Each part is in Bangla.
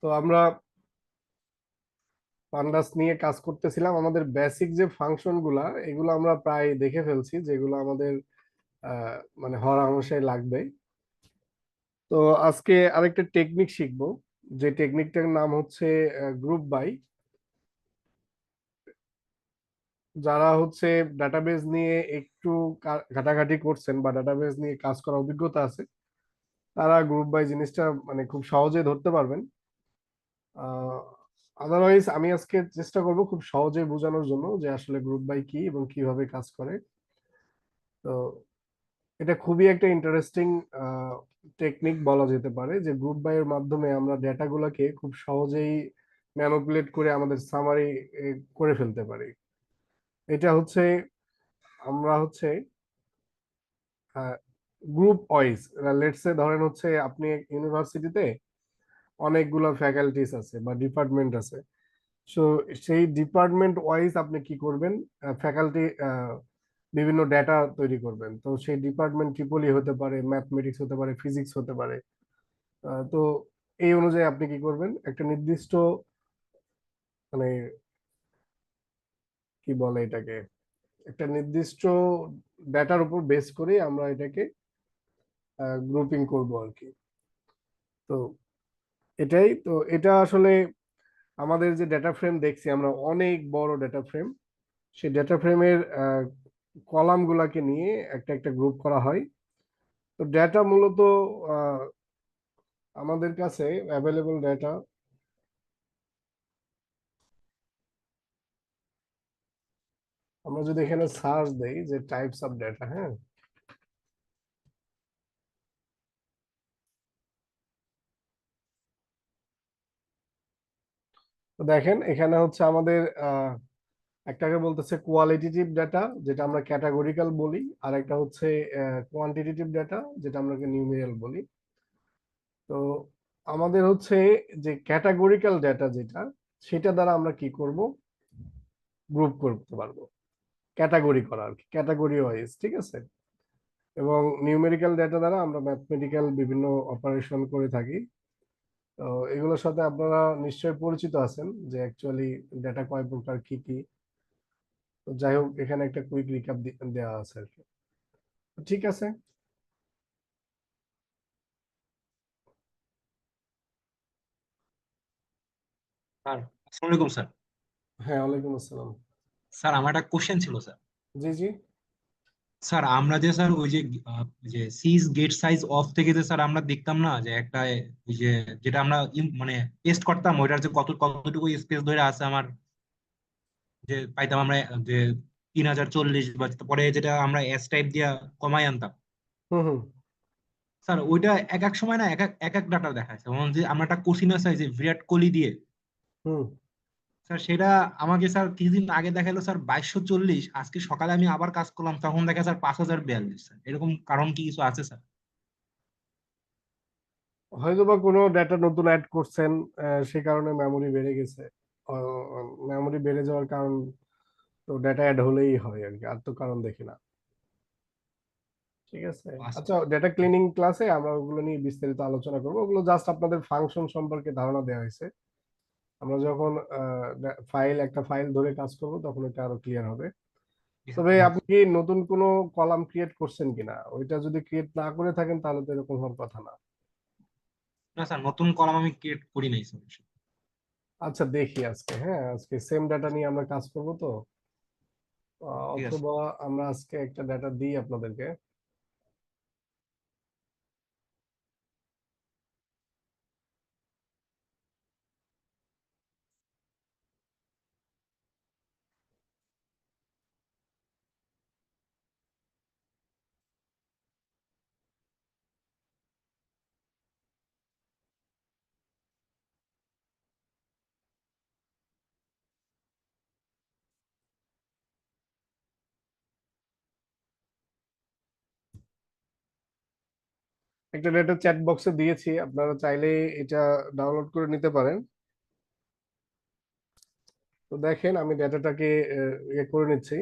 তো আমরা পান্ডাস নিয়ে কাজ করতেছিলাম। আমাদের বেসিক যে ফাংশন গুলা এগুলো আমরা প্রায় দেখে ফেলছি, যেগুলো আমাদের মানে হরহামেশাই লাগবে। তো আজকে আরেকটা টেকনিক শিখবো, যে টেকনিকটার নাম হচ্ছে গ্রুপ বাই। যারা হচ্ছে ডাটাবেজ নিয়ে একটু ঘাটাঘাটি করছেন বা ডাটাবেজ নিয়ে কাজ করার অভিজ্ঞতা আছে, তারা গ্রুপ বাই জিনিসটা মানে খুব সহজে ধরতে পারবেন। আদারওয়াইজ আমি আজকে চেষ্টা করব খুব সহজে বোঝানোর জন্য যে আসলে গ্রুপ বাই কি এবং কিভাবে কাজ করে। তো এটা খুবই একটা ইন্টারেস্টিং টেকনিক বলা যেতে পারে, যে গ্রুপ বাই এর মাধ্যমে আমরা ডেটাগুলোকে খুব সহজেই ম্যানিপুলেট করে আমাদের সামারি করে ফেলতে পারি। এটা হচ্ছে আমরা হচ্ছে গ্রুপ ওয়াইজ, লেটস সে ধরেন হচ্ছে আপনি ইউনিভার্সিটিতে অনেকগুলো ফ্যাকাল্টিস আছে বা ডিপার্টমেন্ট আছে। সো সেই ডিপার্টমেন্ট ওয়াইজ আপনি কি করবেন, ফ্যাকাল্টি বিভিন্ন ডেটা তৈরি করবেন। তো সেই ডিপার্টমেন্ট ট্রিপলি হতে পারে, ম্যাথমেটিক্স হতে পারে, ফিজিক্স হতে পারে। তো এই অনুযায়ী আপনি কি করবেন, একটা নির্দিষ্ট মানে কি বলে এটাকে, একটা নির্দিষ্ট ডেটার উপর বেস করে আমরা এটাকে গ্রুপিং করব আর কি। তো এটাই তো, এটা আসলে আমাদের যে ডেটা ফ্রেম দেখছি আমরা, অনেক বড় ডেটা ফ্রেম। সেই ডেটা ফ্রেমের কলাম গুলাকে নিয়ে একটা একটা গ্রুপ করা হয়। তো ডেটা মূলত আহ, আমাদের কাছে অ্যাভেলেবল ডেটা, আমরা যদি এখানে সার্চ দেই যে টাইপস অফ ডেটা, হ্যাঁ, তো দেখেন এখানে হচ্ছে আমাদের একটাকে বলতেছে কোয়ালিটেটিভ ডেটা, যেটা আমরা ক্যাটাগরিক্যাল বলি, আর একটা হচ্ছে কোয়ান্টিটেটিভ ডেটা, যেটা আমরা নিউমেরিয়াল বলি। তো আমাদের হচ্ছে যে ক্যাটাগরিক্যাল ডেটা যেটা, সেটা দ্বারা আমরা কি করব, গ্রুপ করতে পারবো, ক্যাটাগরি করা আর কি, ক্যাটাগরি ওয়াইজ, ঠিক আছে। এবং নিউমেরিক্যাল ডেটা দ্বারা আমরা ম্যাথমেটিক্যাল বিভিন্ন অপারেশন করে থাকি। তো এগুলোর সাথে আপনারা নিশ্চয়ই পরিচিত আছেন, যে অ্যাকচুয়ালি ডেটা কয় প্রকার, কি কি। তো যাই হোক, এখানে একটা কুইক রিক্যাপ দেওয়া আছে আর কি। ঠিক আছে। স্যার আসসালামু আলাইকুম স্যার। হ্যাঁ, ওয়ালাইকুম আসসালাম। স্যার আমার একটা কোশ্চেন ছিল স্যার। জি জি। স্যার আমরা যে স্যার ওই যে যে সিজ গেট সাইজ অফ থেকে যে স্যার আমরা দেখতাম না যে একটা ওই যে যেটা আমরা মানে টেস্ট করতাম ওইটার যে কতটুকু স্পেস ধরে আছে আমার, যে পাইতাম আমরা যে 3040 বা পরে যেটা আমরা এস টাইপ দিয়া কমাই আনতাম। হুম হুম স্যার ওইটা এক এক সময় না এক এক এক এক ডাটা দেখাচ্ছে, যেমন যে আমরা একটা কোশ্চিন আছে যে বিরাট কোহলি দিয়ে। হুম। স্যার সেটা আমাকে স্যার কিছুদিন আগে দেখালো স্যার 2240, আজকে সকালে আমি আবার কাজ করলাম তখন দেখা স্যার 5042। স্যার এরকম কারণ কি কিছু আছে স্যার? হয়তো বা কোনো ডেটা নতুন অ্যাড করছেন, সে কারণে মেমোরি বেড়ে গেছে। মেমোরি বেড়ে যাওয়ার কারণ, তো ডেটা অ্যাড হলেই হয় আর কি, আর তো কারণ দেখি না। ঠিক আছে। আচ্ছা, ডেটা ক্লিনিং ক্লাসে আমরা ওগুলো নিয়ে বিস্তারিত আলোচনা করবো। ওগুলো জাস্ট আপনাদের ফাংশন সম্পর্কে ধারণা দেওয়া হয়েছে। আমরা যখন একটা ফাইল ধরে কাজ করব তখন এটা আরো ক্লিয়ার হবে। তবে আপনি কি নতুন কোনো কলাম ক্রিয়েট করছেন কিনা, ওইটা যদি ক্রিয়েট না করে থাকেন তাহলে তো এরকম হওয়ার কথা না। না স্যার, নতুন কলাম আমি ক্রিয়েট করি নাই স্যার। আচ্ছা দেখি আজকে, হ্যাঁ আজকে সেম ডাটা নিয়ে আমরা কাজ করব তো। ঠিক আছে। অথবা আমরা আজকে একটা ডাটা দিই আপনাদেরকে। একটা ডেটা চ্যাট বক্সে দিয়েছি, আপনারা চাইলে এটা ডাউনলোড করে নিতে পারেন। তো দেখেন আমি ডেটাটাকে ইয়ে করে নিচ্ছি।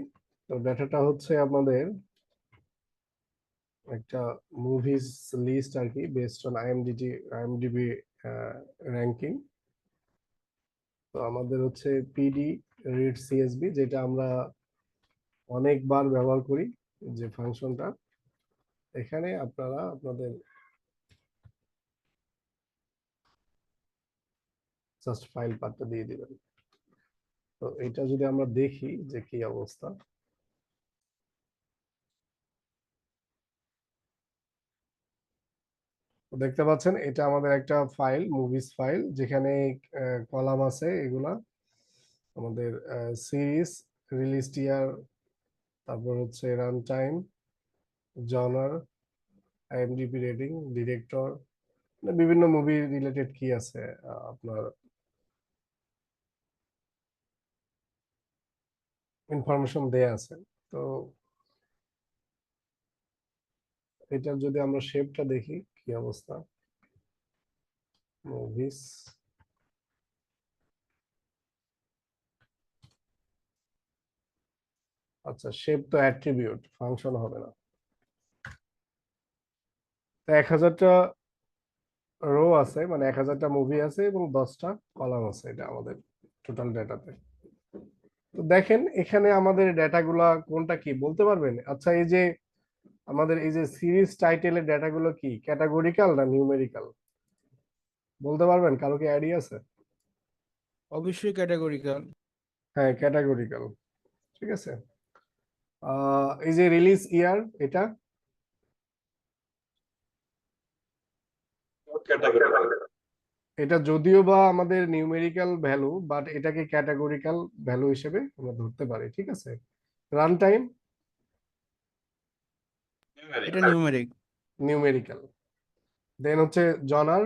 তো ডেটাটা হচ্ছে আমাদের একটা মুভিজ লিস্ট আর কি, বেসড অন আইএমডিবি র্যাঙ্কিং। তো আমাদের হচ্ছে পিডি রিড সিএসবি, যেটা আমরা অনেকবার ব্যবহার করি, যে ফাংশনটা। এখানে আপনারা আপনাদের জাস্ট ফাইল পাথটা দিয়ে দিবেন। তো এটা যদি আমরা দেখি যে কি অবস্থা, তো দেখতে পাচ্ছেন এটা আমাদের একটা ফাইল, মুভিস ফাইল, যেখানে কলাম আছে এগুলা আমাদের সিরিজ, রিলিজ ইয়ার, তারপর হচ্ছে run time, genre, IMDb rating, director, বিভিন্ন মুভি রিলেটেড কি আছে আপনার ইনফরমেশন দেয়া আছে। তো এটার যদি আমরা শেপটা দেখি কি অবস্থা, মুভিস, আচ্ছা শেপ তো অ্যাট্রিবিউট, ফাংশন হবে না। তো 1000টা রো আছে, মানে 1000টা মুভি আছে এবং 10টা কলাম আছে, এটা আমাদের টোটাল ডেটাতে। তো দেখেন এখানে আমাদের ডেটাগুলা কোনটা কি বলতে পারবেন? আচ্ছা এই যে আমাদের এই যে সিরিজ টাইটেলের ডেটাগুলো কি ক্যাটাগরিক্যাল না নিউমেরিক্যাল বলতে পারবেন? কারো কি আইডিয়া আছে? অবশ্যই ক্যাটাগরিক্যাল। হ্যাঁ ক্যাটাগরিক্যাল, ঠিক আছে। এই যে রিলিজ ইয়ার, এটা এটা যদিও বা আমাদের নিউমেরিক্যাল ভ্যালু, বাট এটাকে ক্যাটাগরিক্যাল ভ্যালু হিসেবে আমরা ধরতে পারি, ঠিক আছে। রান টাইম, এটা নিউমেরিক। নিউমেরিক্যাল। দেন হচ্ছে জনার,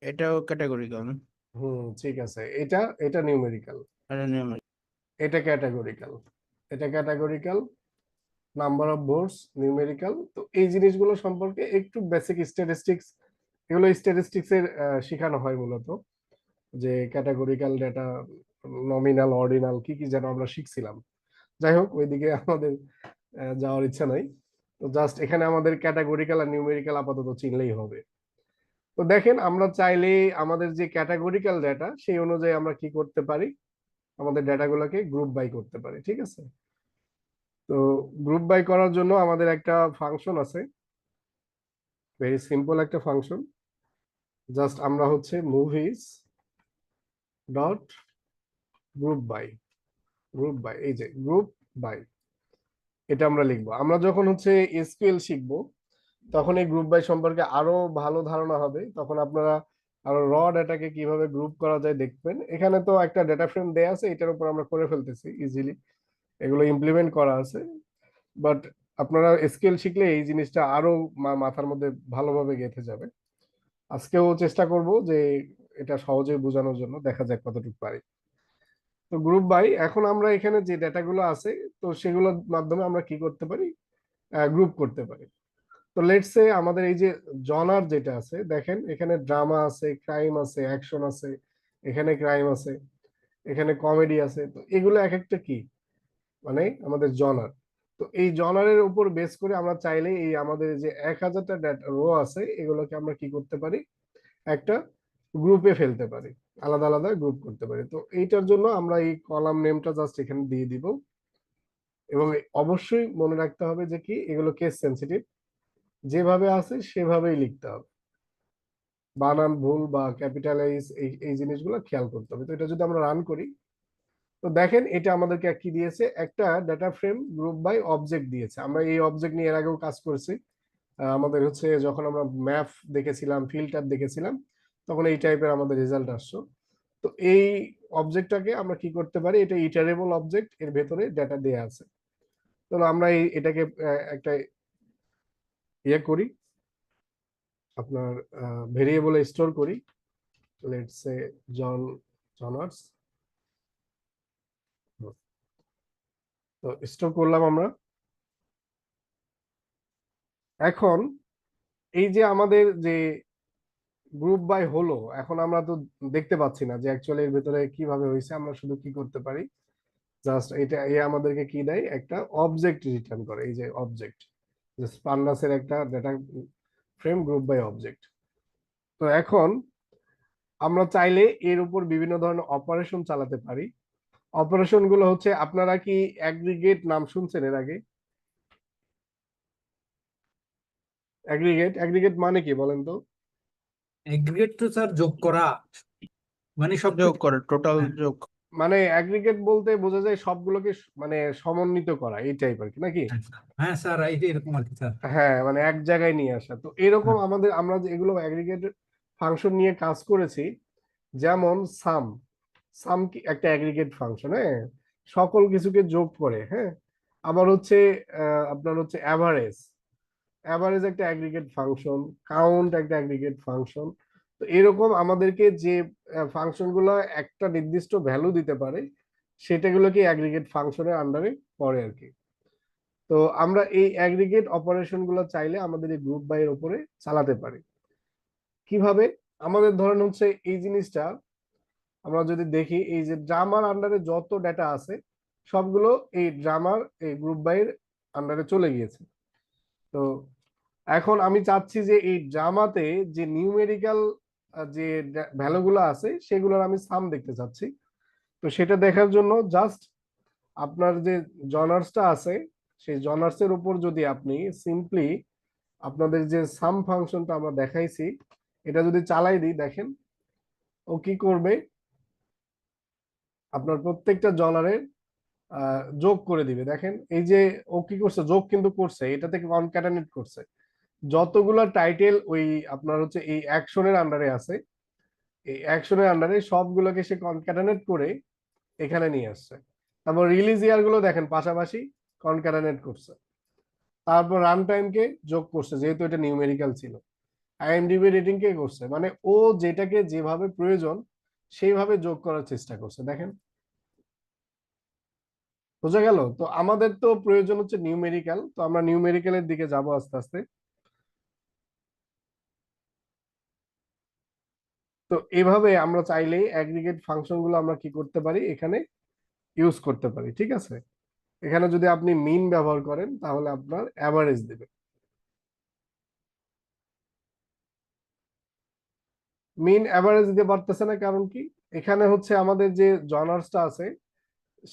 এটাও ক্যাটাগরিক্যাল। ঠিক আছে। এটা এটা নিউমেরিক্যাল, এটা নিউমেরিক। এটা ক্যাটাগরিক্যাল, এটা categorical. Number of votes numerical. তো এই জিনিসগুলো সম্পর্কে একটু বেসিক স্ট্যাটিস্টিক্স, এগুলো স্ট্যাটিস্টিক্স এর শেখানো হয় মূলত, যে ক্যাটাগরিক্যাল ডেটা, নমিনাল, অর্ডিনাল, কি কি যেন আমরা শিখছিলাম। যাই হোক ওইদিকে আমাদের যাওয়ার ইচ্ছা নাই। তো জাস্ট এখানে আমাদের ক্যাটাগরিক্যাল আর নিউমেরিক্যাল আপাতত চিনলেই হবে। তো দেখেন আমরা চাইলে আমাদের যে ক্যাটাগরিক্যাল ডেটা সেই অনুযায়ী আমরা কি করতে পারি, আমাদের ডেটাগুলোকে গ্রুপ বাই করতে পারি, ঠিক আছে। তো গ্রুপ বাই করার জন্য আমাদের একটা ফাংশন আছে, ভেরি সিম্পল একটা ফাংশন। জাস্ট আমরা হচ্ছে movies dot group by, group by, এই যে গ্রুপ বাই, এটা আমরা লিখবো। আমরা যখন হচ্ছে এসকিউএল শিখবো তখন এই গ্রুপ বাই সম্পর্কে আরো ভালো ধারণা হবে, তখন আপনারা আরো র ডেটাকে কিভাবে গ্রুপ করা যায় দেখবেন। এখানে তো একটা ডেটা ফ্রেম দেয়া আছে, এটার উপর আমরা করে ফেলতেছি ইজিলি, এগুলো ইমপ্লিমেন্ট করা আছে। বাট আপনারা এসকিউএল শিখলে এই জিনিসটা আরো মাথার মধ্যে ভালোভাবে গেঁথে যাবে। আজকেও চেষ্টা করব যে এটা সহজে বোঝানোর জন্য, দেখা যাক কতটুকু পারি। তো গ্রুপ বাই, এখন আমরা এখানে যে ডেটাগুলো আছে তো সেগুলোর মাধ্যমে আমরা কি করতে পারি, গ্রুপ করতে পারি। তো লেটস সে আমাদের এই যে জনার যেটা আছে, দেখেন এখানে ড্রামা আছে, ক্রাইম আছে, অ্যাকশন আছে, এখানে ক্রাইম আছে, এখানে কমেডি আছে। তো এগুলো এক একটা কি, মানে আমাদের জনার। তো এই জনারের উপর বেস করে আমরা চাইলে এই আমাদের যে 1000টা ডেটা রো আছে এগুলোকে আমরা কি করতে পারি, একটা গ্রুপে ফেলতে পারি, আলাদা আলাদা গ্রুপ করতে পারি। তো এইটার জন্য আমরা এই কলাম নেমটা জাস্ট এখানে দিয়ে দিব, এবং অবশ্যই মনে রাখতে হবে যে কি এগুলো কেস সেনসিটিভ, যেভাবে আছে সেভাবেই লিখতে হবে, বানান ভুল বা ক্যাপিটালাইজ এই এই জিনিসগুলো খেয়াল করতে হবে। তো এটা যদি আমরা রান করি, তো দেখেন এটা আমাদেরকে কি দিয়েছে, একটা data frame group by object দিয়েছে। আমরা এই অবজেক্ট নিয়ে এর আগেও কাজ করছি, আমাদের হচ্ছে যখন আমরা ম্যাপ দেখেছিলাম, ফিল্টার দেখেছিলাম, তখন এই টাইপের আমাদের রেজাল্ট আসছো। তো এই অবজেক্টটাকে আমরা কি করতে পারি, এটা ইটারেবল অবজেক্ট, এর ভেতরে ডেটা দেয়া আছে। তো আমরা এটাকে একটা ইয়ে করি, আপনার ভেরিয়েবলে স্টোর করি, লেটস সে জন, জনার্স। তো স্টোর করলাম আমরা। এখন এই যে আমাদের যে গ্রুপ বাই হলো, এখন আমরা তো দেখতে পাচ্ছি না যে অ্যাকচুয়ালি এর ভেতরে কিভাবে হয়েছে। আমরা শুধু কি করতে পারি, জাস্ট এটা এ আমাদেরকে কি দেয়, একটা অবজেক্ট রিটার্ন করে, এই যে অবজেক্ট, যে স্পান্ডাসের একটা data frame group by object. তো এখন আমরা চাইলে এর উপর বিভিন্ন ধরনের অপারেশন চালাতে পারি। অপারেশন গুলো হচ্ছে, আপনারা কি অ্যাগ্রিগেট নাম শুনছেন এর আগে? অ্যাগ্রিগেট অ্যাগ্রিগেট মানে কি বলেন তো? এগ্রিগেট তো স্যার যোগ করা, মানে যোগ সবকিছু। করে টোটাল হ্যাঁ, যোগ। মানে অ্যাগ্রিগেট বলতে বোঝা যায় সবগুলোকে মানে সমন্বিত করা, এই টাইপ আর কি, নাকি? হ্যাঁ, হ্যাঁ স্যার, এই যে এরকম আর কি স্যার। হ্যাঁ, মানে এক জায়গায় নিয়ে আসা। তো এরকম হ্যাঁ, আমরা যে এগুলো অ্যাগ্রিগেট ফাংশন নিয়ে কাজ করেছি, যেমন সাম। সাম কি একটা অ্যাগ্রিগেট ফাংশন, হ্যাঁ, সকল কিছুকে যোগ করে, হ্যাঁ। আবার হচ্ছে আপনার হচ্ছে অ্যাভারেজ। অ্যাভারেজ একটা অ্যাগ্রিগেট ফাংশন। কাউন্ট একটা অ্যাগ্রিগেট ফাংশন। তো এরকম আমাদেরকে যে ফাংশন গুলো একটা নির্দিষ্ট ভ্যালু দিতে পারে, সেটাগুলোকে অ্যাগ্রিগেট ফাংশনের আন্ডারে পড়ে আর কি। তো আমরা এই অ্যাগ্রিগেট অপারেশন গুলো চাইলে আমাদের এই গ্রুপ বাই এর উপরে চালাতে পারি। কিভাবে? আমাদের ধরেন হচ্ছে এই জিনিসটা আমরা যদি দেখি, এই যে ড্রামার আন্ডারে যত ডেটা আছে সবগুলো এই ড্রামার এই গ্রুপ বাই এর আন্ডারে চলে গিয়েছে। তো এখন আমি চাচ্ছি যে এই ড্রামাতে যে নিউমেরিক্যাল যে ভ্যালুগুলো আছে সেগুলোর আমি সাম দেখতে চাচ্ছি। তো সেটা দেখার জন্য জাস্ট আপনার যে জনার্সটা আছে, সেই জনার্সের উপর যদি আপনি সিম্পলি আপনাদের যে সাম ফাংশনটা আমরা দেখাইছি এটা যদি চালাই দিই, দেখেন ও কি করবে। আপনার প্রত্যেকটা জনারের যোগ করে দিবে। দেখেন এই যে ও কি করছে, যোগ কিন্তু করছে, এটা থেকে কনক্যাটেনেট করছে যতগুলা টাইটেল ওই আপনার হচ্ছে এই অ্যাকশনের আন্ডারে আছে, এই অ্যাকশনের আন্ডারে সবগুলোকে সে কনক্যাটেনেট করে এখানে নিয়ে আসছে। তারপর রিলিজ ইয়ার গুলো দেখেন পাশাপাশি কনক্যাটেনেট করছে। তারপর রান টাইম কে যোগ করছে, যেহেতু এটা নিউমেরিক্যাল ছিল। আইএমডিবি রেটিং কে করছে, মানে ও যেটাকে যেভাবে প্রয়োজন সেইভাবে যোগ করার চেষ্টা করছে। দেখেন, বোঝা গেল? তো আমাদের তো প্রয়োজন হচ্ছে নিউমেরিক্যাল, তো আমরা নিউমেরিক্যালের দিকে যাব আস্তে আস্তে। তো এভাবে আমরা চাইলেই অ্যাগ্রিগেট ফাংশন গুলো আমরা কি করতে পারি, এখানে ইউজ করতে পারি। ঠিক আছে? এখানে যদি আপনি মিন ব্যবহার করেন তাহলে আপনার অ্যাভারেজ দেবে। মিন অ্যাভারেজ দিতে পারতেছে না, কারণ কি? এখানে হচ্ছে আমাদের যে জনার্সটা আছে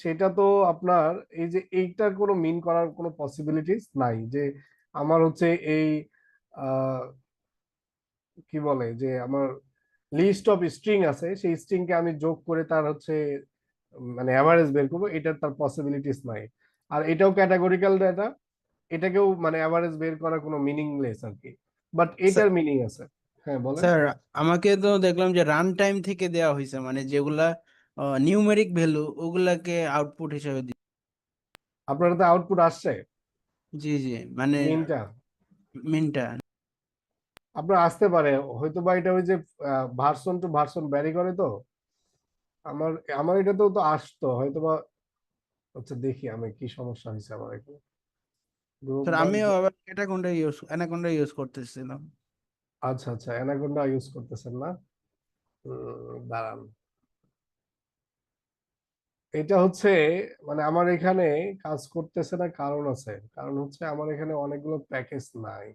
সেটা তো আপনার এই যে এইটার কোনো মিন করার কোনো পসিবিলিটিস নাই। যে আমার হচ্ছে এই আহ, কি বলে যে আমার লিস্ট অফ স্ট্রিং আছে, সেই স্ট্রিং কে আমি যোগ করে তার হচ্ছে মানে অ্যাভারেজ বের করবো, এটার তার পসিবিলিটিস নাই। আর এটাও ক্যাটাগরিক্যাল ডাটা, এটাকেও মানে অ্যাভারেজ বের করা কোনো মিনিংলেস আর কি। বাট এটার মিনিং আছে। হ্যাঁ, বলেন। স্যার, আমাকে তো দেখলাম যে রান টাইম থেকে দেওয়া হয়েছে, মানে যেগুলা নিউমেরিক ভ্যালু ওগুলাকে আউটপুট হিসেবে আপনার তো আউটপুট আসছে জি জি, মানে মিনটা মিনটা। আপনার আসতে পারে, হয়তো বা এটা ওই যে ভার্সন টু ভার্সন ভ্যারি করে। তো আমার আমার এটাতেও তো আসতো হয়তো বা। আচ্ছা, দেখি আমি কি সমস্যা হয়েছে আমার এখানে। Group sir, by. আমিও আবার অ্যানাকোন্ডা ইউজ করতেছিলাম। আচ্ছা আচ্ছা, অ্যানাকোন্ডা ইউজ করতেছেন না? দাঁড়ান। এটা হচ্ছে মানে আমার এখানে কাজ করতেছে না, কারণ আছে। কারণ হচ্ছে আমার এখানে অনেকগুলো প্যাকেজ নাই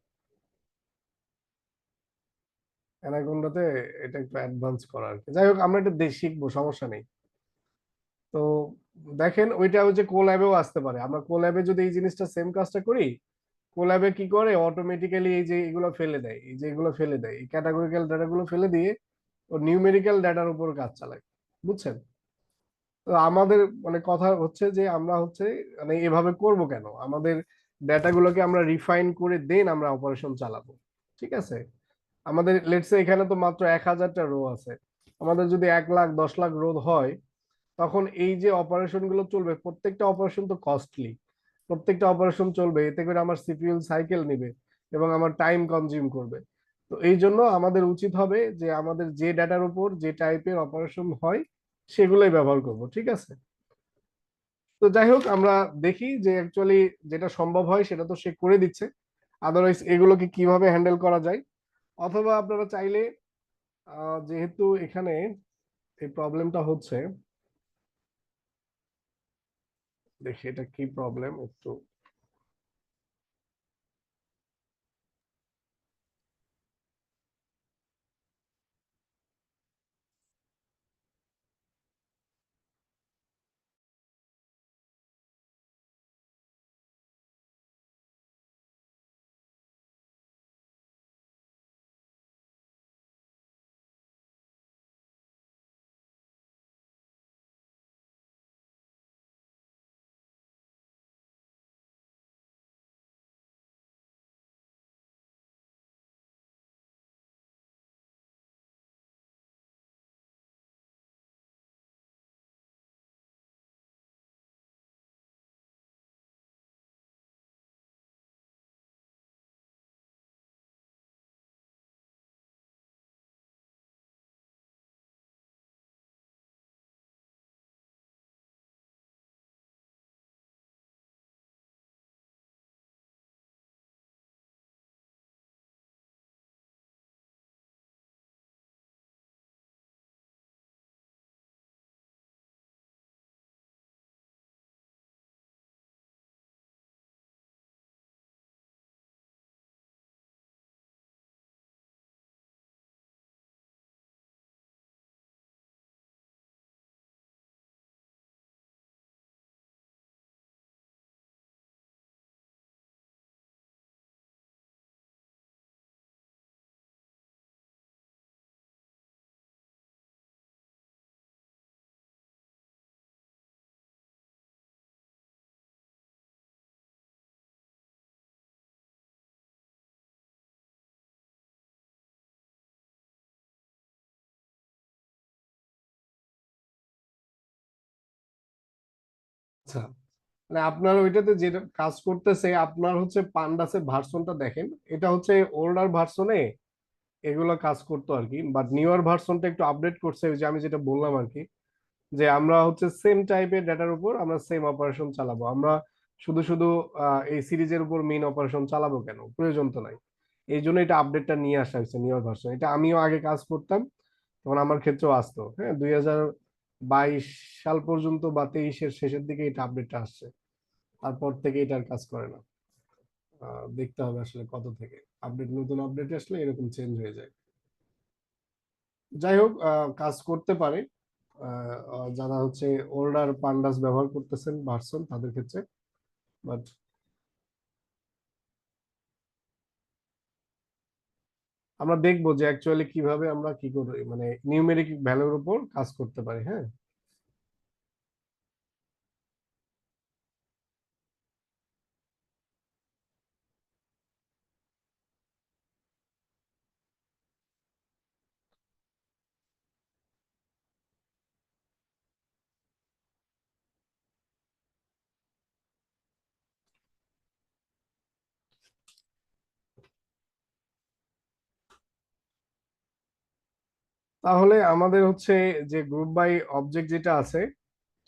অ্যানাকোন্ডাতে। এটা একটু অ্যাডভান্স করা আর কি। যাই হোক, আমরা এটা শিখবো, সমস্যা নেই। তো দেখেন ওইটা হচ্ছে কোল্যাবেও আসতে পারে। আমরা কোল্যাবে যদি এই জিনিসটা সেম কাজটা করি, কোল্যাবে কি করে অটোমেটিক্যালি এই যে এগুলো ফেলে দেয়, এই যে এগুলো ফেলে দেয়, এই ক্যাটাগরিক্যাল ডাটাগুলো ফেলে দিয়ে ও নিউমেরিক্যাল ডাটার উপর কাজ চালায়। বুঝছেন? তো আমাদের মানে কথা হচ্ছে যে আমরা হচ্ছে মানে এভাবে করব কেন, আমাদের ডেটাগুলোকে আমরা রিফাইন করে দেন আমরা অপারেশন চালাবো। ঠিক আছে? আমাদের লেটস সে এখানে তো মাত্র 1000টা রো আছে। আমাদের যদি 1 লাখ 10 লাখ রো হয়, তখন এই যে অপারেশন গুলো চলবে প্রত্যেকটা অপারেশন তো কস্টলি। প্রত্যেকটা অপারেশন চলবে, এতে করে আমার সিপিইউ সাইকেল নিবে এবং আমার টাইম কনজিউম করবে। তো এই জন্য আমাদের উচিত হবে যে আমাদের যে ডাটার উপর যে টাইপের অপারেশন হয় সেগুলোই ব্যবহার করব। ঠিক আছে? তো যাই হোক, আমরা দেখি যে অ্যাকচুয়ালি যেটা সম্ভব হয় সেটা তো সে করে দিচ্ছে। আদারওয়াইজ এগুলোকে কিভাবে হ্যান্ডেল করা যায়, অথবা আপনারা চাইলে যেহেতু এখানে এই প্রবলেমটা হচ্ছে, দেখি এটা কি প্রবলেম একটু। আচ্ছা, মানে আপনার ওইটাতে যেটা কাজ করতেছে, আপনার হচ্ছে পান্ডাসের ভার্সনটা দেখেন, এটা হচ্ছে ওল্ডার ভার্সনে এগুলো কাজ করতো আর কি, বাট নিউয়ার ভার্সনটা একটু আপডেট করছে, ওই যে আমি যেটা বললাম আর কি, যে আমরা হচ্ছে সেম টাইপের ডেটার উপর আমরা সেম অপারেশন চালাবো। আমরা শুধু শুধু এই সিরিজের উপর মেইন অপারেশন চালাবো কেন, প্রয়োজন তো নাই। এই জন্য এটা আপডেটটা নিয়ে আসা হয়েছে নিউয়ার ভার্সন। এটা আমিও আগে কাজ করতাম, তখন আমার ক্ষেত্রেও আসতো, হ্যাঁ, 2022 সাল পর্যন্ত বা 23-এর শেষের দিকে এটা আপডেটটা আসছে। তারপর থেকে এটা আর কাজ করে না। দেখতে হবে আসলে কত থেকে আপডেট, নতুন আপডেট আসলে এরকম চেঞ্জ হয়ে যায়। যাই হোক, কাজ করতে পারে যারা হচ্ছে ওল্ডার পান্ডাস ব্যবহার করতেছেন ভার্সন, তাদের ক্ষেত্রে। বাট আমরা দেখবো যে অ্যাকচুয়ালি কিভাবে আমরা কি করে মানে নিউমেরিক ভ্যালুর উপর কাজ করতে পারি। হ্যাঁ, তাহলে আমাদের হচ্ছে যে গ্রুপ বাই অবজেক্ট যেটা আছে,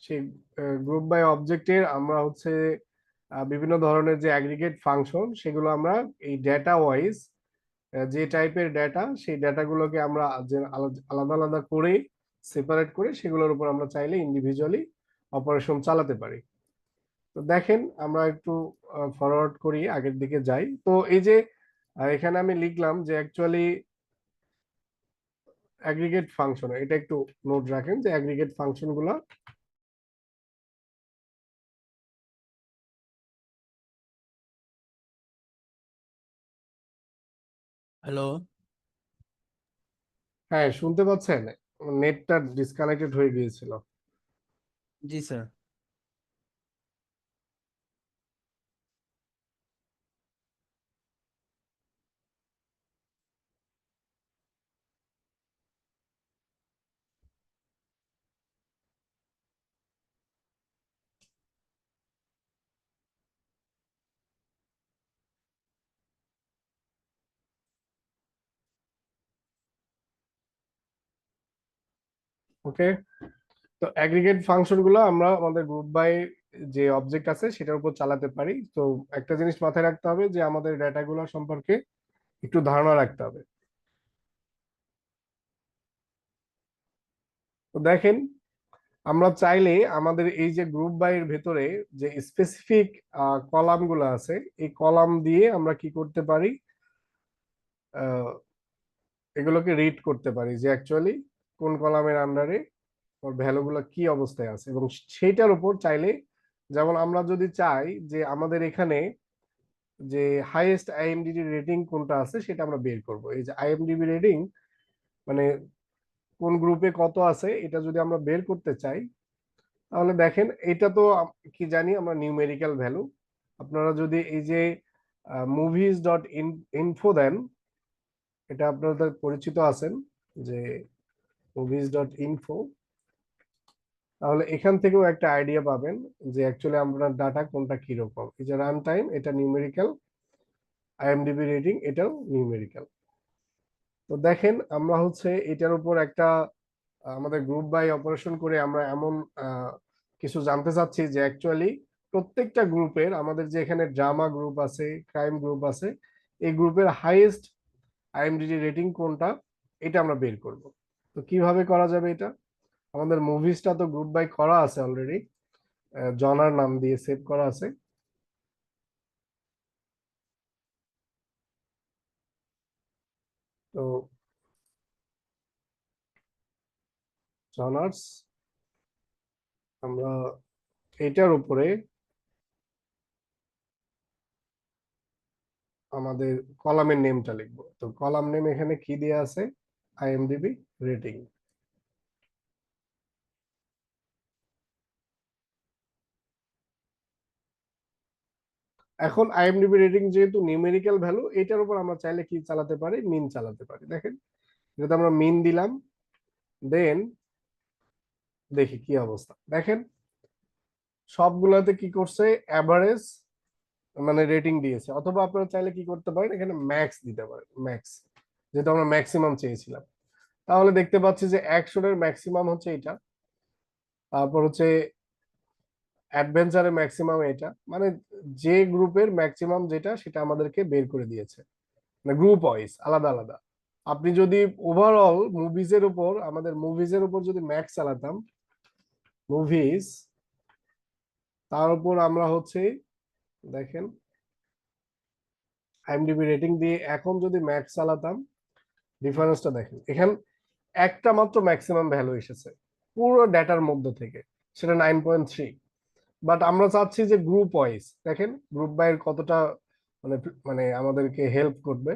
সেই গ্রুপ বাই অবজেক্টের আমরা হচ্ছে বিভিন্ন ধরনের যে অ্যাগ্রিগেট ফাংশন, সেগুলো আমরা এই ডেটা ওয়াইজ, যে টাইপের ডেটা, সেই ডেটাগুলোকে আমরা যে আলাদা আলাদা করে সেপারেট করে সেগুলোর উপর আমরা চাইলে ইন্ডিভিজুয়ালি অপারেশন চালাতে পারি। তো দেখেন আমরা একটু ফরওয়ার্ড করি, আগের দিকে যাই। তো এই যে এখানে আমি লিখলাম যে অ্যাকচুয়ালি অ্যাগ্রিগেট ফাংশন, এটা একটু নোট রাখেন যে অ্যাগ্রিগেট ফাংশন গুলো। হ্যালো। হ্যাঁ, শুনতে পাচ্ছেন? নেটটা ডিসকানেক্টেড হয়ে গিয়েছিল। জি স্যার। ওকে, তো অ্যাগ্রিগেট ফাংশন গুলো আমরা আমাদের গ্রুপ বাই যে অবজেক্ট আছে সেটার উপর চালাতে পারি। তো একটা জিনিস মাথায় রাখতে হবে যে আমাদের ডেটাগুলো সম্পর্কে একটু ধারণা রাখতে হবে। তো দেখেন, আমরা চাইলে আমাদের এই যে গ্রুপ বাই এর ভেতরে যে স্পেসিফিক কলাম গুলো আছে, এই কলাম দিয়ে আমরা কি করতে পারি, আহ, এগুলোকে রিড করতে পারি যে অ্যাকচুয়ালি কোন কলামের আন্ডারে ওর ভ্যালু গুলো কি অবস্থায় আছে, এবং সেইটার উপর চাইলে, যেমন আমরা যদি চাই যে আমাদের এখানে যে হাইয়েস্ট আইএমডিবি রেটিং কোনটা আছে সেটা আমরা বের করব। এই যে আইএমডিবি রেটিং মানে কোন গ্রুপে কত আছে, এটা যদি আমরা বের করতে চাই, তাহলে দেখেন এটা তো কি জানি আমরা নিউমেরিক্যাল ভ্যালু। আপনারা যদি এই যে মুভিজ ডট ইনফো দেন, এটা আপনাদের পরিচিত আছেন যে মুভিজ ডট ইনফো, তাহলে এখান থেকেও একটা আইডিয়া পাবেন যে অ্যাকচুয়ালি আপনার ডাটা কোনটা কিরকম। এই যে রান টাইম, এটা নিউমেরিক্যাল, আইএমডিবি রেটিং এটাও নিউমেরিক্যাল। তো দেখেন আমরা হচ্ছে এটার উপর একটা আমাদের গ্রুপ বাই অপারেশন করে আমরা এমন কিছু জানতে চাচ্ছি যে অ্যাকচুয়ালি প্রত্যেকটা গ্রুপের, আমাদের যে এখানে ড্রামা গ্রুপ আছে, ক্রাইম গ্রুপ আছে, এই গ্রুপের হাইয়েস্ট আইএমডিবি রেটিং কোনটা, এটা আমরা বের করব। তো কিভাবে করা যাবে এটা? আমাদের মুভিসটা তো গ্রুপ বাই করা আছে অলরেডি, জনার নাম দিয়ে সেভ করা আছে। তো জনার্স, আমরা এটার উপরে আমাদের কলামের নেমটা লিখবো। তো কলাম নেম এখানে কি দেয়া আছে, আইএমডিবি রেটিং। এখন আইএমডিবি রেটিং যেহেতু নিউমেরিক্যাল ভ্যালু, এটার উপর আমরা চাইলে কি চালাতে পারি, মিন চালাতে পারি। দেখেন যেটা আমরা মিন দিলাম, দেন দেখি কি অবস্থা। দেখেন সবগুলাতে কি করছে, অ্যাভারেজ মানে রেটিং দিয়েছে, অথবা আপনারা চাইলে কি করতে পারেন, এখানে ম্যাক্স দিতে পারেন, ম্যাক্স, যেহেতু আমরা ম্যাক্সিমাম চেয়েছিলাম। তাহলে দেখতে পাচ্ছি যে অ্যাকশনের ম্যাক্সিমাম হচ্ছে এটা, তারপর হচ্ছে অ্যাডভেঞ্চারের ম্যাক্সিমাম এটা, মানে যে গ্রুপের ম্যাক্সিমাম যেটা সেটা আমাদেরকে বের করে দিয়েছে, মানে গ্রুপ ওয়াইজ আলাদা আলাদা। আপনি যদি ওভারঅল মুভিজের উপর যদি ম্যাক্স চালাতাম, মুভিজ, তার উপর আমরা হচ্ছে দেখেন আইএমডিবি রেটিং দিয়ে এখন যদি ম্যাক্স চালাতাম, ডিফারেন্সটা দেখেন, এখানে একটা মাত্র ম্যাক্সিমাম ভ্যালু এসেছে পুরো ডেটার মধ্যে থেকে, সেটা 9.3। বাট আমরা চাচ্ছি যে গ্রুপ ওয়াইজ, দেখেন গ্রুপ বাই কতটা মানে মানে আমাদেরকে হেল্প করবে।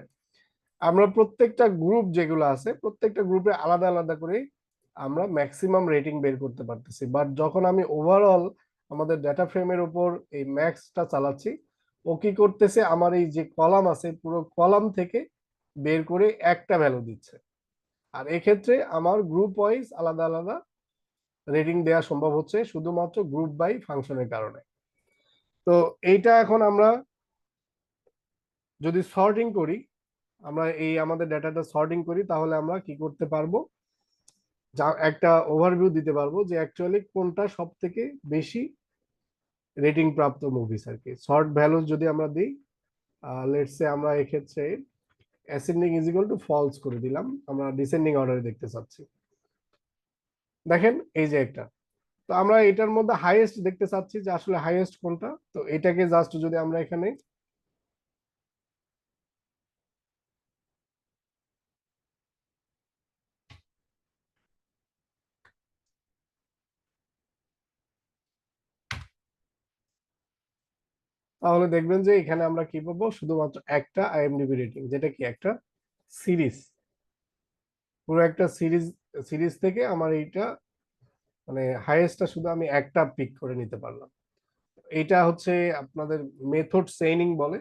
আমরা প্রত্যেকটা গ্রুপ যেগুলো আছে প্রত্যেকটা গ্রুপে আলাদা আলাদা করে আমরা ম্যাক্সিমাম রেটিং বের করতে পারতেছি, বাট যখন আমি ওভারঅল আমাদের ডেটা ফ্রেমের উপর এই ম্যাক্সটা চালাচ্ছি, ও কি করতেছে, আমার এই যে কলাম আছে পুরো কলাম থেকে বের করে একটা ভ্যালু দিচ্ছে। আর এক্ষেত্রে আমার গ্রুপ ওয়াইজ আলাদা আলাদা রেটিং দেওয়া সম্ভব হচ্ছে শুধুমাত্র গ্রুপ বাই ফাংশনের কারণে। তো এইটা এখন আমরা যদি সর্টিং করি, আমরা এই আমাদের ডাটাটা সর্টিং করি, তাহলে আমরা কি করতে পারবো, যা একটা ওভারভিউ দিতে পারবো যে অ্যাকচুয়ালি কোনটা সব থেকে বেশি রেটিং প্রাপ্ত মুভিস আর কি। শর্ট ভ্যালু যদি আমরা দিই, লেটস সে আমরা এক্ষেত্রে ascending is equal to false করে দিলাম, আমরা ডিসেন্ডিং অর্ডারে দেখতে চাচ্ছি। দেখেন এই যে একটা, তো আমরা এটার মধ্যে হাইয়েস্ট দেখতে চাচ্ছি যে আসলে হাইয়েস্ট কোনটা, তো এটাকে জাস্ট যদি আমরা এখানে তাহলে দেখবেন যে এখানে আমরা কি পাবো, শুধুমাত্র একটা আইএমডিবি রেটিং, যেটা কি একটা সিরিজ, পুরো একটা সিরিজ থেকে আমার এইটা মানে হাইয়েস্টটা শুধু আমি একটা পিক করে নিতে পারলাম। এইটা হচ্ছে আপনাদের মেথড চেইনিং বলে,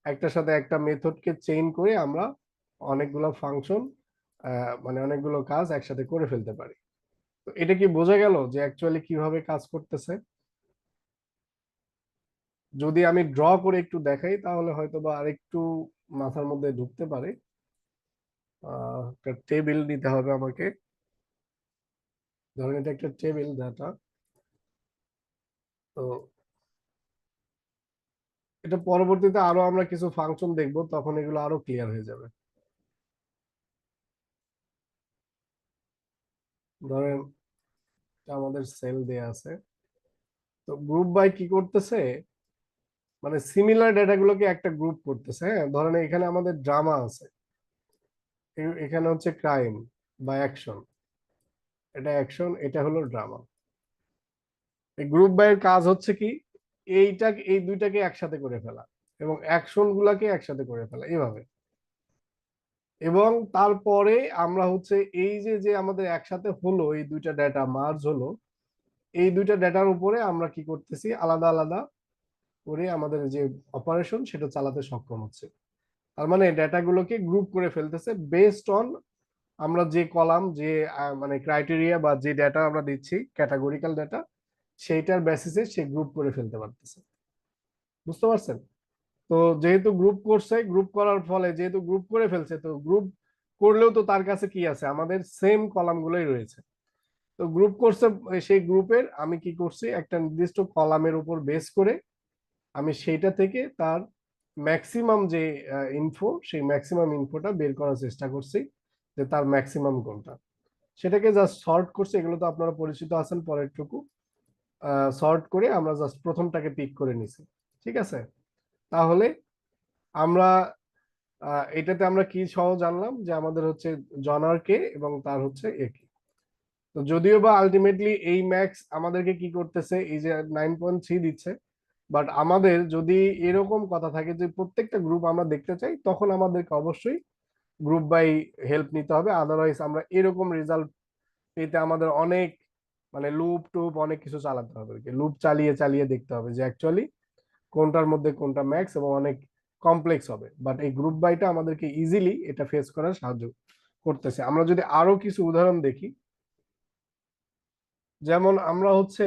একটার সাথে একটা মেথডকে চেইন করে আমরা অনেকগুলো ফাংশন মানে অনেকগুলো কাজ একসাথে করে ফেলতে পারি। তো এটা কি বোঝা গেল যে অ্যাকচুয়ালি কিভাবে কাজ করতেছে? যদি আমি ড্র করে একটু দেখাই তাহলে হয়তো বা আরেকটু মাথার মধ্যে ঢুকতে পারে। একটা টেবিল নিতে হবে আমাকে, ধরেন এটা একটা টেবিল ডাটা, তো এটা পরবর্তীতে আরো আমরা কিছু ফাংশন দেখব, তখন এগুলো আরো ক্লিয়ার হয়ে যাবে। ধরেন এটা আমাদের সেল দেয়া আছে, তো গ্রুপ বাই কি করতেছে, মানে সিমিলার ডেটাগুলোকে একটা গ্রুপ করতেছে। হ্যাঁ, ধরেন এখানে আমাদের ড্রামা আছে, এখানে হচ্ছে ক্রাইম বা অ্যাকশন, এটা অ্যাকশন, এটা হলো ড্রামা। এই গ্রুপ বাই এর কাজ হচ্ছে কি, এই দুইটাকে একসাথে করে ফেলা এবং অ্যাকশন গুলাকে একসাথে করে ফেলা এভাবে। এবং তারপরে আমরা হচ্ছে এই যে যে আমাদের একসাথে হলো, এই দুইটা ডেটা মার্জ হলো, এই দুইটা ডেটার উপরে আমরা কি করতেছি, আলাদা আলাদা করে আমাদের যে অপারেশন সেটা চালাতে সক্ষম হচ্ছে। তার মানে ডেটাগুলোকে গ্রুপ করে ফেলতেছে বেসড অন আমরা যে কলাম, যে মানে ক্রাইটেরিয়া বা যে ডেটা আমরা দিচ্ছি ক্যাটাগরিক্যাল ডেটা, সেইটার বেসিসে সে গ্রুপ করে ফেলতে পারতেছে। বুঝতে পারছেন? তো যেহেতু গ্রুপ করছে, গ্রুপ করার ফলে যেহেতু গ্রুপ করে ফেলছে, তো গ্রুপ করলেও তো তার কাছে কি আছে, আমাদের সেম কলাম গুলোই রয়েছে। তো গ্রুপ করছে, সেই গ্রুপের আমি কি করছি, একটা নির্দিষ্ট কলামের উপর বেস করে আমি সেইটা থেকে তার ম্যাক্সিমাম যে ইনফো, সেই ম্যাক্সিমাম ইনফোটা বের করার চেষ্টা করছি, যে তার ম্যাক্সিমাম কোনটা, সেটাকে জাস্ট সর্ট করছি। এগুলো তো আপনারা পরিচিত আছেন, পরেরটুকু সর্ট করে আমরা জাস্ট প্রথমটাকে পিক করে নিছি। ঠিক আছে, তাহলে আমরা এটাতে আমরা কি সহ জানলাম যে আমাদের হচ্ছে জনার কে এবং তার হচ্ছে এ কি। তো যদিও বা আলটিমেটলি এই ম্যাক্স আমাদেরকে কি করতেছে, এই যে 9.3 দিচ্ছে, বাট আমাদের যদি এরকম কথা থাকে যে প্রত্যেকটা গ্রুপ আমরা দেখতে চাই, তখন আমাদেরকে অবশ্যই গ্রুপ বাই হেল্প নিতে হবে, আদারওয়াইজ আমরা এরকম রেজাল্ট পেতে আমাদের অনেক মানে লুপ টুপ অনেক কিছু চালাতে হবে, লুপ চালিয়ে চালিয়ে দেখতে হবে যে অ্যাকচুয়ালি কোনটার মধ্যে কোনটা ম্যাক্স, এবং অনেক কমপ্লেক্স হবে। বাট এই গ্রুপ বাইটা আমাদেরকে ইজিলি এটা ফেস করার সাহায্য করতেছে। আমরা যদি আরো কিছু উদাহরণ দেখি, যেমন আমরা হচ্ছে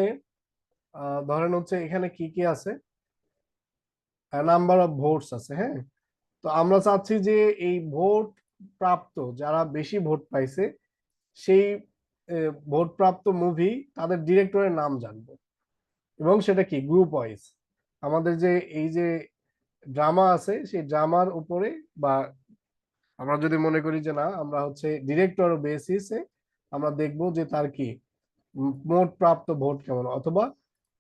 ধরেন হচ্ছে এখানে কি কি আছে, নাম্বার অফ ভোটস আছে, হ্যাঁ। তো আমরা চাচ্ছি যে এই ভোট প্রাপ্ত যারা বেশি ভোট পাইছে সেই ভোট প্রাপ্ত মুভি তাদের ডিরেক্টরের নাম জানবো, এবং সেটা কি গ্রুপ ওয়াইজ। আমাদের যে এই যে ড্রামা আছে সেই ড্রামার উপরে, বা আমরা যদি মনে করি যে না আমরা হচ্ছে ডিরেক্টর বেসিসে আমরা দেখবো যে তার কি মোট প্রাপ্ত ভোট কেমন, অথবা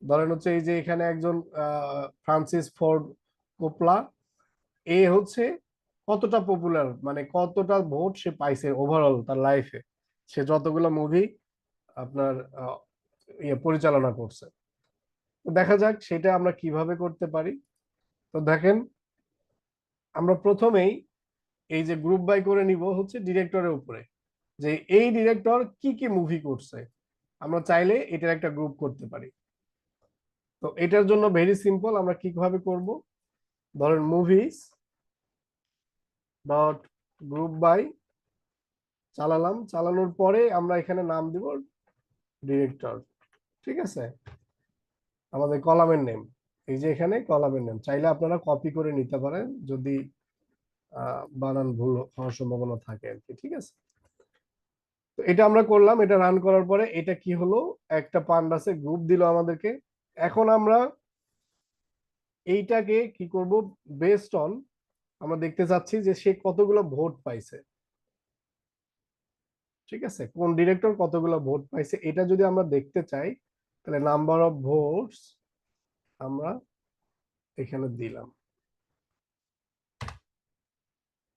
ধরেন হচ্ছে এই যে এখানে একজন ফ্রান্সিস ফোর্ড কোপলা, এ হচ্ছে কতটা পপুলার, মানে কতটা ভোট সে পাইছে ওভারঅল তার লাইফে, সে যতগুলো মুভি আপনার পরিচালনা করছে। তো দেখা যাক সেটা আমরা কিভাবে করতে পারি। তো দেখেন আমরা প্রথমেই এই যে গ্রুপ বাই করে নিব হচ্ছে ডিরেক্টরের উপরে, যে এই ডিরেক্টর কি কি মুভি করছে, আমরা চাইলে এটার একটা গ্রুপ করতে পারি। তো এটার জন্য ভেরি সিম্পল, আমরা কিভাবে করব, ধরেন মুভিজ ডট গ্রুপ বাই চালালাম, চালানোর পরে আমরা এখানে নাম দিব ডিরেক্টর, ঠিক আছে, আমাদের কলামের নেম, এই যে এখানে কলামের নেম চাইলে আপনারা কপি করে নিতে পারেন যদি বানান ভুল হওয়ার সম্ভাবনা থাকে আর কি, ঠিক আছে। তো এটা আমরা করলাম, এটা রান করার পরে এটা কি হলো, একটা পান্ডাসে গ্রুপ দিল আমাদেরকে। এখন আমরা এইটাকে কি করব, বেসড অন আমরা দেখতে চাচ্ছি যে সে কতগুলো ভোট পাইছে, ঠিক আছে, কোন ডিরেক্টর কতগুলো ভোট পাইছে এটা যদি আমরা দেখতে চাই তাহলে নাম্বার অফ ভোটস আমরা এখানে দিলাম।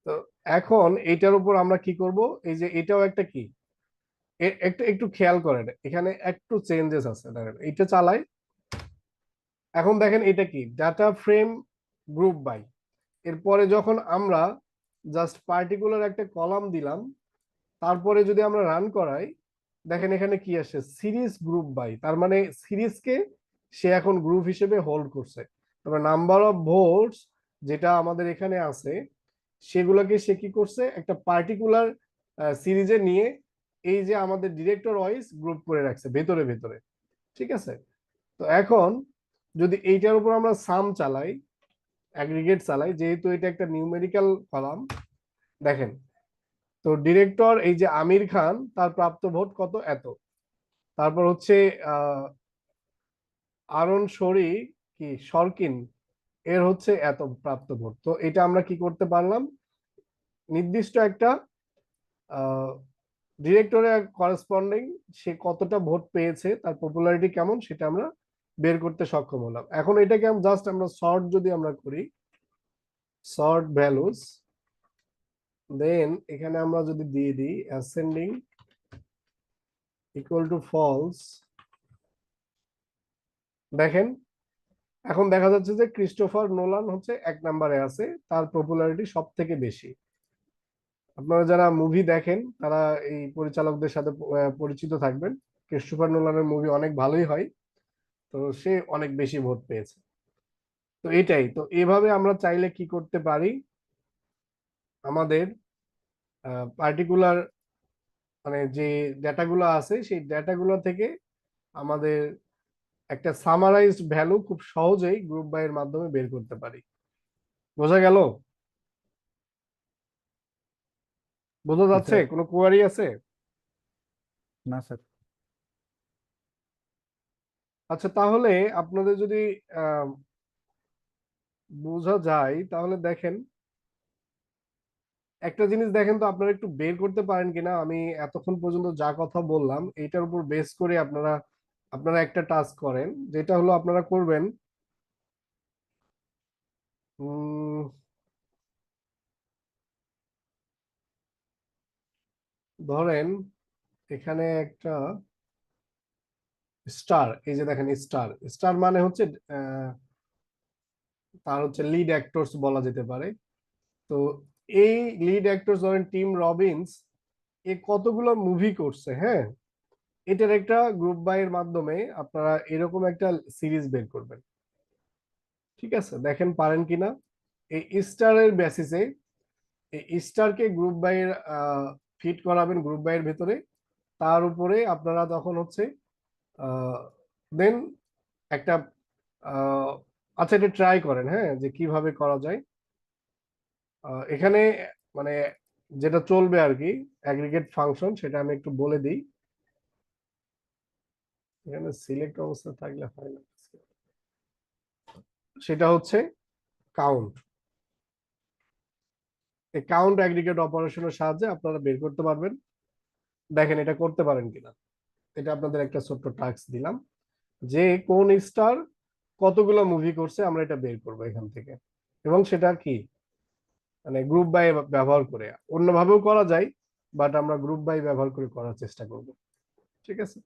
তো এখন এইটার উপর আমরা কি করব, এই যে এটাও একটা কি একটু একটু খেয়াল করেন এখানে একটু চেঞ্জেস আছে, দেখেন এটা চালাই। এখন দেখেন এটা কি ডাটা ফ্রেম গ্রুপ বাই, এরপরে যখন আমরা জাস্ট পার্টিকুলার একটা কলাম দিলাম, তারপরে যদি আমরা রান করাই দেখেন এখানে কি আসে সিরিজ গ্রুপ বাই, তার মানে সিরিজকে সে এখন গ্রুপ হিসেবে হোল্ড করছে। তবে নাম্বার অফ ভোটস যেটা আমাদের এখানে আছে সেগুলোকে সে কি করছে একটা পার্টিকুলার সিরিজে নিয়ে এই যে আমাদের ডিরেক্টর ওয়াইজ গ্রুপ করে রাখছে ভেতরে ভেতরে, ঠিক আছে। তো এখন যদি এইটার উপর আমরা সাম চালাই, অ্যাগ্রিগেট চালাই, যেহেতু এটা একটা নিউমেরিক্যাল কলাম, দেখেন তো ডিরেক্টর এই যে আমির খান তার প্রাপ্ত ভোট কত এত, তারপর হচ্ছে আরন শরী কি শর্কিন এর হচ্ছে এত প্রাপ্ত ভোট। তো এটা আমরা কি করতে পারলাম, নির্দিষ্ট একটা ডিরেক্টরের করেসপন্ডিং সে কতটা ভোট পেয়েছে তার পপুলারিটি কেমন সেটা আমরা বের করতে সক্ষম হলাম। এখন এটাকে জাস্ট আমরা সর্ট যদি আমরা করি, সর্ট ভ্যালুস, দেন এখানে আমরা যদি দিয়ে দিই অ্যাসেন্ডিং ইকুয়াল টু ফলস, দেখেন এখন দেখা যাচ্ছে যে ক্রিস্টোফার নোলান হচ্ছে 1 নম্বরে আছে, তার পপুলারিটি সব থেকে বেশি। আপনারা যারা মুভি দেখেন তারা এই পরিচালকদের সাথে পরিচিত থাকবেন, ক্রিস্টোফার নোলানের মুভি অনেক ভালোই হয়, তো সে অনেক বেশি ভোট পেয়েছে। তো এটাই তো, এভাবে আমরা চাইলে কি করতে পারি, আমাদের পার্টিকুলার মানে যে ডেটাগুলো আছে সেই ডেটাগুলো থেকে আমাদের একটা সামারাইজড ভ্যালু খুব সহজেই গ্রুপ বাই এর মাধ্যমে বের করতে পারি। বোঝা গেল? বোঝা যাচ্ছে? স্যার কোনো কোয়ারি আছে? না স্যার। আচ্ছা তাহলে আপনাদের যদি আহ বোঝা যায় তাহলে দেখেন একটা জিনিস, দেখেন তো আপনারা একটু বের করতে পারেন কিনা, আমি এতক্ষণ পর্যন্ত যা কথা বললাম এইটার উপর বেস করে আপনারা আপনারা একটা টাস্ক করেন, যেটা হলো আপনারা করবেন ধরেন এখানে একটা স্টার, এই যে দেখেন স্টার, স্টার মানে হচ্ছে তার হচ্ছে লিড অ্যাক্টরস বলা যেতে পারে। তো এই লিড অ্যাক্টরস ধরেন টিম রবিনস এ কতগুলো মুভি করছে, হ্যাঁ, এটার একটা গ্রুপ বাই এর মাধ্যমে আপনারা এরকম একটা সিরিজ বের করবেন, ঠিক আছে। দেখেন পারেন কিনা, এই স্টারের বেসিসে এই স্টারকে গ্রুপ বাই এর ফিট করাবেন গ্রুপ বাই এর ভেতরে, তার উপরে আপনারা তখন হচ্ছে দেন একটা আচ্ছা, এটা ট্রাই করেন, হ্যাঁ, যে কিভাবে করা যায়। এখানে মানে যেটা চলবে আর কি, অ্যাগ্রিগেট ফাংশন, সেটা আমি একটু বলে দিই। এখানে সিলেক্ট অবস্থা থাকলে হয় না, সেটা হচ্ছে কাউন্ট। এই কাউন্ট অ্যাগ্রিগেট অপারেশনের সাহায্যে আপনারা বের করতে পারবেন। দেখেন এটা করতে পারেন কিনা। এটা আপনাদের একটা ছোট্ট টাস্ক দিলাম, যে কোন স্টার কতগুলো মুভি করছে আমরা এটা বের করবো এখান থেকে। এবং সেটা কি মানে গ্রুপ বাই ব্যবহার করে, অন্যভাবেও করা যায়, বাট আমরা গ্রুপ বাই ব্যবহার করে করার চেষ্টা করব। ঠিক আছে।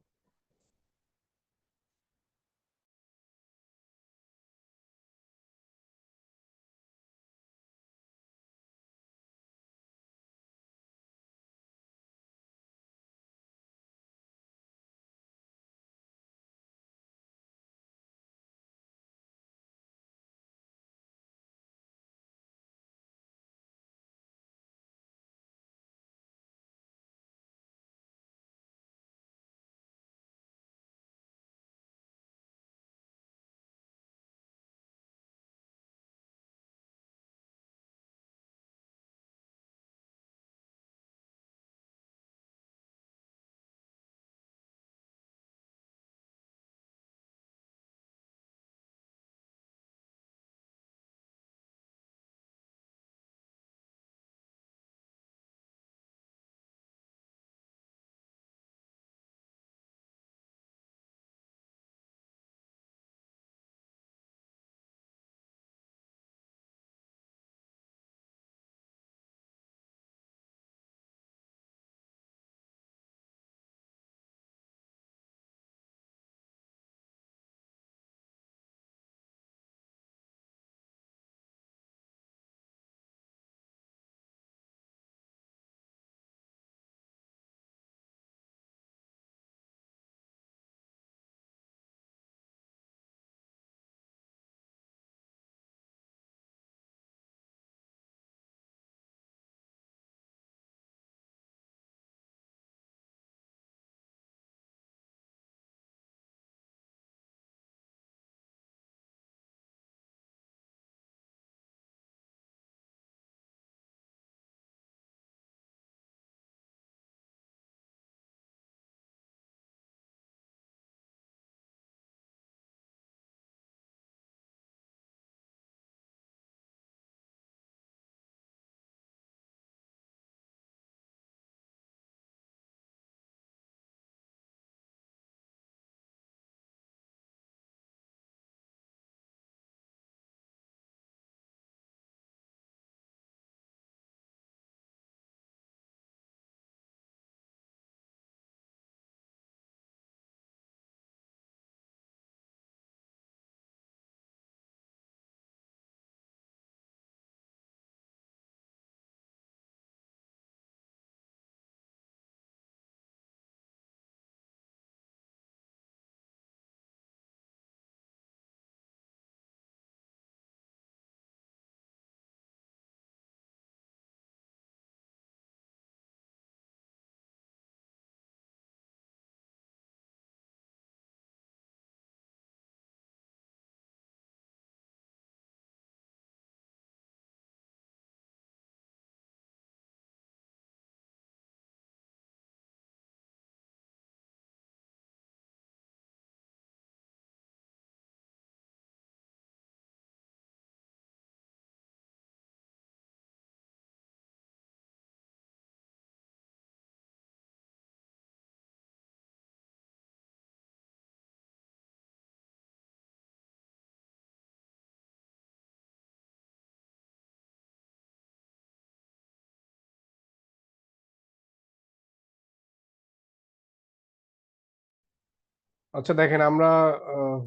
আচ্ছা দেখেন, আমরা আহ,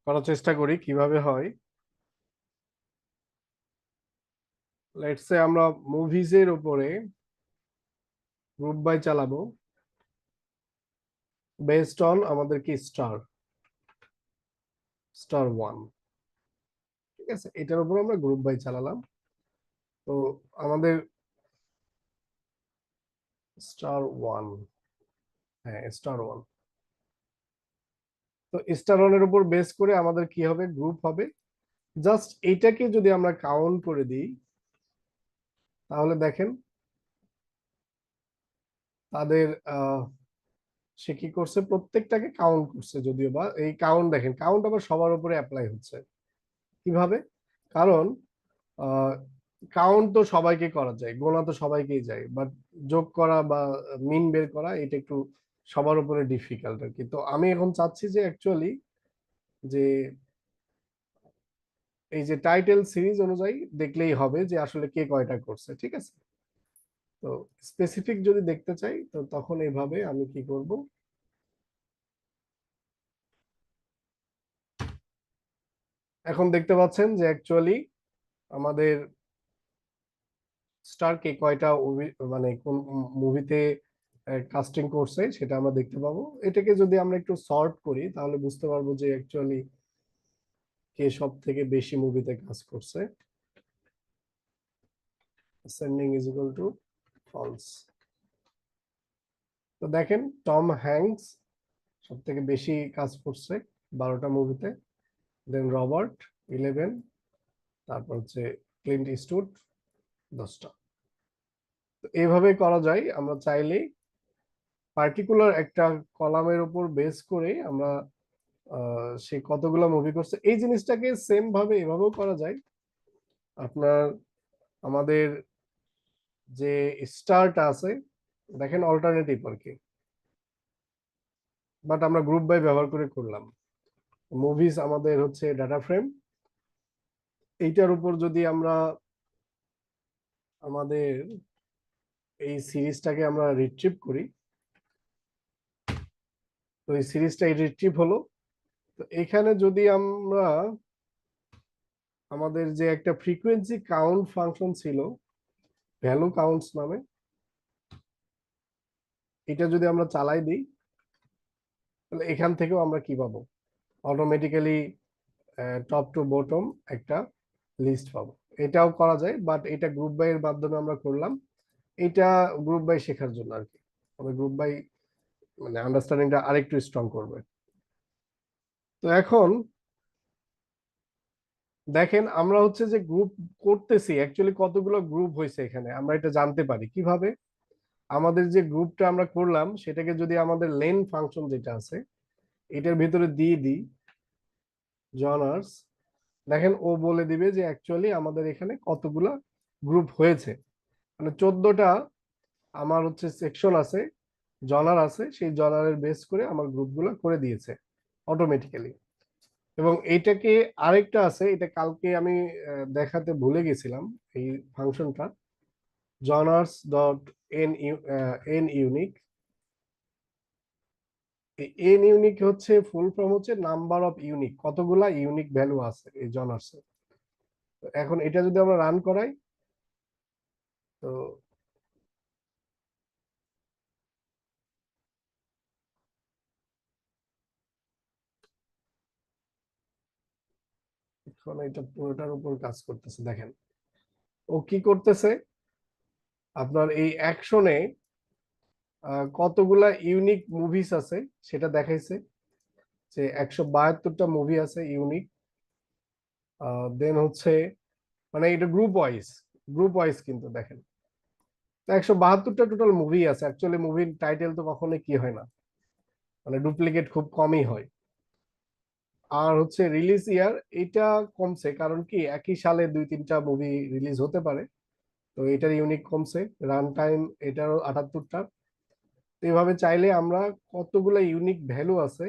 করার চেষ্টা করি কিভাবে হয়। লেটস সে আমরা মুভিজের উপরে গ্রুপ বাই চালাবো বেসড অন আমাদের কি স্টার, স্টার ওয়ান। ঠিক আছে, এটার উপর আমরা গ্রুপ বাই চালালাম। তো আমাদের স্টার ওয়ান, হ্যাঁ স্টার ওয়ান, তো স্টারনের উপর বেস করে আমাদের কি হবে, গ্রুপ হবে। জাস্ট এইটাকে যদি আমরা কাউন্ট করে দিই তাহলে দেখেন তাদের সে কি করছে, প্রত্যেকটাকে কাউন্ট করছে, যদিও বা এই কাউন্ট দেখেন, কাউন্ট আবার সবার উপরে অ্যাপ্লাই হচ্ছে। কিভাবে? কারণ কাউন্ট তো সবাইকে করা যায়, গোনা তো সবাইকেই যায়, বাট যোগ করা বা মিন বের করা এটা একটু সবার উপরে ডিফিকাল্ট আর কি। তো আমি এখন চাচ্ছি যে অ্যাকচুয়ালি যে এই যে টাইটেল সিরিজ অনুযায়ী দেখলেই হবে যে আসলে কে কয়টা করছে, ঠিক আছে? তো স্পেসিফিক যদি দেখতে চাই তো তখন এইভাবে আমি কি করব, এখন দেখতে পাচ্ছেন যে অ্যাকচুয়ালি আমাদের স্টার কে কয়টা মানে কোন মুভিতে কাস্টিং করছে সেটা আমরা দেখতে পাবো। এটাকে যদি আমরা একটু সর্ট করি তাহলে বুঝতে পারবো যে অ্যাকচুয়ালি কে সব থেকে বেশি মুভিতে কাজ করছে। ascending is equal to false। তো দেখেন টম হ্যাঙ্কস সব থেকে বেশি কাজ করছে 12টা মুভিতে, দেন রবার্ট 11, তারপর হচ্ছে ক্লিন্ট ইস্টউড 10টা। তো এইভাবে করা যায়, আমরা চাইলে পার্টিকুলার একটা কলামের উপর বেস করে আমরা সে কতগুলো মুভি করছে এই জিনিসটাকে সেম ভাবে এভাবেও করা যায়। আপনার আমাদের যে স্টারটা আছে দেখেন অল্টারনেটিভ আর কি, বাট আমরা গ্রুপ বাই ব্যবহার করে করলাম। মুভিজ আমাদের হচ্ছে ডাটা ফ্রেম, এইটার উপর যদি আমরা আমাদের এই সিরিজটাকে আমরা রিট্রিভ করি, তো এই সিরিজটা রিট্রিভ হলো। তো এখানে যদি আমরা আমাদের যে একটা ফ্রিকোয়েন্সি কাউন্ট ফাংশন ছিল ভ্যালু কাউন্টস নামে, এটা যদি আমরা চালাই দিই তাহলে এখান থেকেও আমরা কি পাবো, অটোমেটিক্যালি টপ টু বটম একটা লিস্ট পাবো। এটাও করা যায়, বাট এটা গ্রুপ বাই এর মাধ্যমে আমরা করলাম। এটা গ্রুপ বাই শেখার জন্য আর কি, আমাদের গ্রুপ বাই মানে আন্ডারস্ট্যান্ডিংটা আরেকটু স্ট্রং করবে। তো এখন দেখেন আমরা হচ্ছে যে গ্রুপ করতেছি, অ্যাকচুয়ালি কতগুলো গ্রুপ হয়েছে এখানে আমরা এটা জানতে পারি কিভাবে। আমাদের যে গ্রুপটা আমরা করলাম সেটাকে যদি আমাদের লেন ফাংশন যেটা আছে এটার ভিতরে দিয়ে দিই জনার্স, দেখেন ও বলে দিবে যে অ্যাকচুয়ালি আমাদের এখানে কতগুলা গ্রুপ হয়েছে। মানে 14টা আমার হচ্ছে সেকশন আছে, জনার আছে, সেই জনারের বেস করে আমার গ্রুপগুলো করে দিয়েছে অটোমেটিক্যালি। এবং এইটাকে আরেকটা আছে, এটা কালকে আমি দেখাতে ভুলে গেছিলাম, এই ফাংশনটা genres dot N unique. N unique হচ্ছে ফুল ফর্ম হচ্ছে নাম্বার অফ ইউনিক, কতগুলা ইউনিক ভ্যালু আছে এই জনার্সে। এখন এটা যদি আমরা রান করাই তো এখন এটা পুরোটার উপর কাজ করতেছে। দেখেন ও কি করতেছে, আপনার এই অ্যাকশনে কতগুলা ইউনিক মুভিস আছে সেটা দেখাইছে, যে 172টা মুভি আছে ইউনিক। দেন হচ্ছে মানে এটা গ্রুপ ওয়াইজ কিন্তু দেখেন 172টা টোটাল মুভি আছে। অ্যাকচুয়ালি মুভির টাইটেল তো কখনোই কি হয় না, মানে ডুপ্লিকেট খুব কমই হয়। আর হচ্ছে রিলিজ ইয়ার এটা কমছে, কারণ কি একই সালে 2-3টা মুভি রিলিজ হতে পারে, তো এটার ইউনিক কমছে। রান টাইম এটারও 78টা। তো এইভাবে চাইলে আমরা কতগুলো ইউনিক ভ্যালু আছে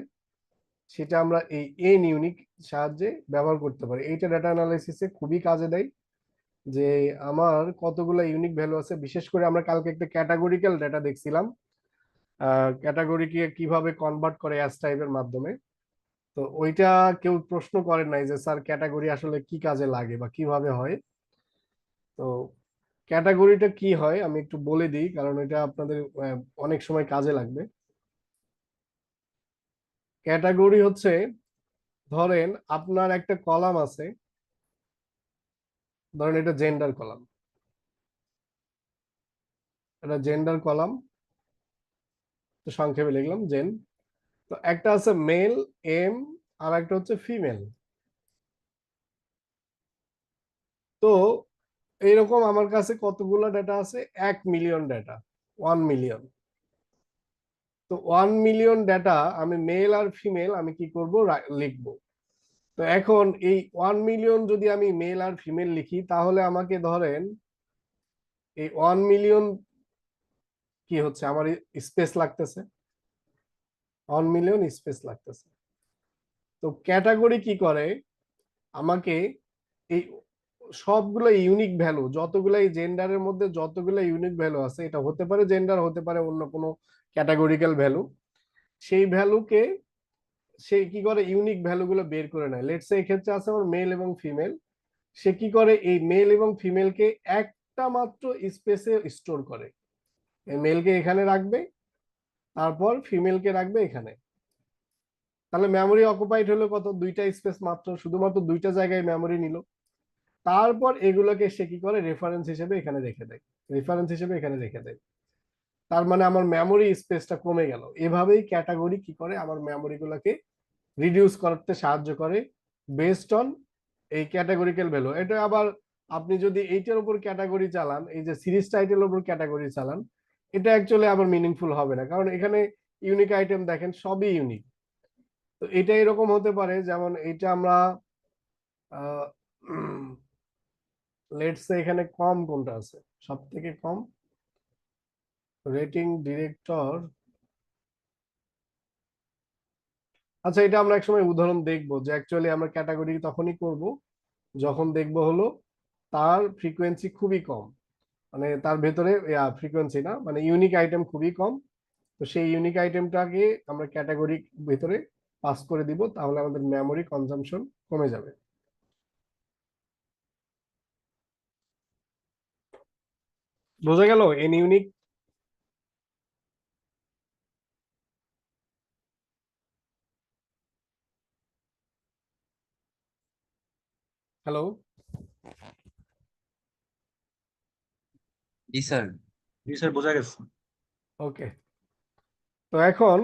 সেটা আমরা এই এন ইউনিক সাহায্যে ব্যবহার করতে পারি। এইটা ডাটা অ্যানালাইসিসে খুবই কাজে দেয়, যে আমার কতগুলো ইউনিক ভ্যালু আছে। বিশেষ করে আমরা কালকে একটা ক্যাটাগরিক্যাল ডেটা দেখছিলাম, ক্যাটাগরিকে কিভাবে কনভার্ট করে অ্যাস টাইপের মাধ্যমে। তো ওইটা কেউ প্রশ্ন করেন নাই যে স্যার ক্যাটাগরি আসলে কি কাজে লাগে বা কিভাবে হয়। তো ক্যাটাগরিটা কি হয় আমি একটু বলে দিই, কারণ এটা আপনাদের অনেক সময় কাজে লাগবে। ক্যাটাগরি হচ্ছে, ধরেন আপনার একটা কলাম আছে, ধরেন এটা জেন্ডার কলাম, এটা জেন্ডার কলাম, তো সংক্ষেপে লিখলাম জেন। তো একটা আছে মেল এম, আর একটা হচ্ছে ফিমেল। তো এইরকম আমার কাছে কতগুলো ডেটা আছে, 1 মিলিয়ন ডেটা, 1 মিলিয়ন। তো 1 মিলিয়ন ডেটা আমি মেল আর ফিমেল আমি কি করব, লিখবো। তো এখন এই 1 মিলিয়ন যদি আমি মেল আর ফিমেল লিখি, তাহলে আমাকে ধরেন এই 1 মিলিয়ন কি হচ্ছে, আমার স্পেস লাগতেছে, 1 মিলিয়ন স্পেস লাগতেছে। তো ক্যাটাগরি কি করে, আমাকে এই সবগুলো ইউনিক ভ্যালু, যতগুলো এই জেন্ডারের মধ্যে যতগুলো ইউনিক ভ্যালু আছে, এটা হতে পারে জেন্ডার, হতে পারে অন্য কোনো ক্যাটাগরিক্যাল ভ্যালু, সেই ভ্যালুকে সে কি করে ইউনিক ভ্যালুগুলো বের করে নেয়। লেটস সে এক্ষেত্রে আছে আমার মেল এবং ফিমেল, সে কি করে এই মেল এবং ফিমেলকে একটা মাত্র স্পেসে স্টোর করে। এই মেলকে এখানে রাখবে, তারপর ফিমেলকে রাখবে এখানে। তাহলে মেমোরি অকুপাইড হলো কত, 2টা স্পেস মাত্র, শুধুমাত্র 2টা জায়গায় মেমোরি নিল। তারপর এগুলোকে সে কি করে রেফারেন্স হিসেবে এখানে রেখে দেয়, রেফারেন্স হিসেবে এখানে রেখে দেয়। তার মানে আমার মেমোরি স্পেসটা কমে গেল। এভাবেই ক্যাটাগরি কি করে আমার মেমোরি গুলোকে রিডিউস করতে সাহায্য করে, বেসড অন এই ক্যাটাগরিক্যাল ভ্যালু। এটা আবার আপনি যদি এইটার উপর ক্যাটাগরি চালান, এই যে সিরিজ টাইটেলের উপর ক্যাটাগরি চালান, এটা অ্যাকচুয়ালি আবার মিনিংফুল হবে না, কারণ এখানে ইউনিক আইটেম দেখেন সবই ইউনিক। তো এটা এরকম হতে পারে, যেমন এটা আমরা লেটস এখানে কম কোনটা আছে, সব থেকে কম রেটিং ডিরেক্টর। আচ্ছা, এটা আমরা একসময় উদাহরণ দেখবো যে অ্যাকচুয়ালি আমরা ক্যাটাগরি তখনই করব যখন দেখবো হলো তার ফ্রিকোয়েন্সি খুবই কম, মানে তার ভেতরে ফ্রিকোয়েন্সি না, মানে ইউনিক আইটেম খুবই কম। তো সেই ইউনিক আইটেমটাকে আমরা ক্যাটাগরি ভেতরে পাস করে দিব, তাহলে আমাদের মেমোরি কনজাম্পশন কমে যাবে। বোঝা গেল এন ইউনিক? হ্যালো? জি স্যার। জি স্যার, বোঝা গেছে। ওকে। তো এখন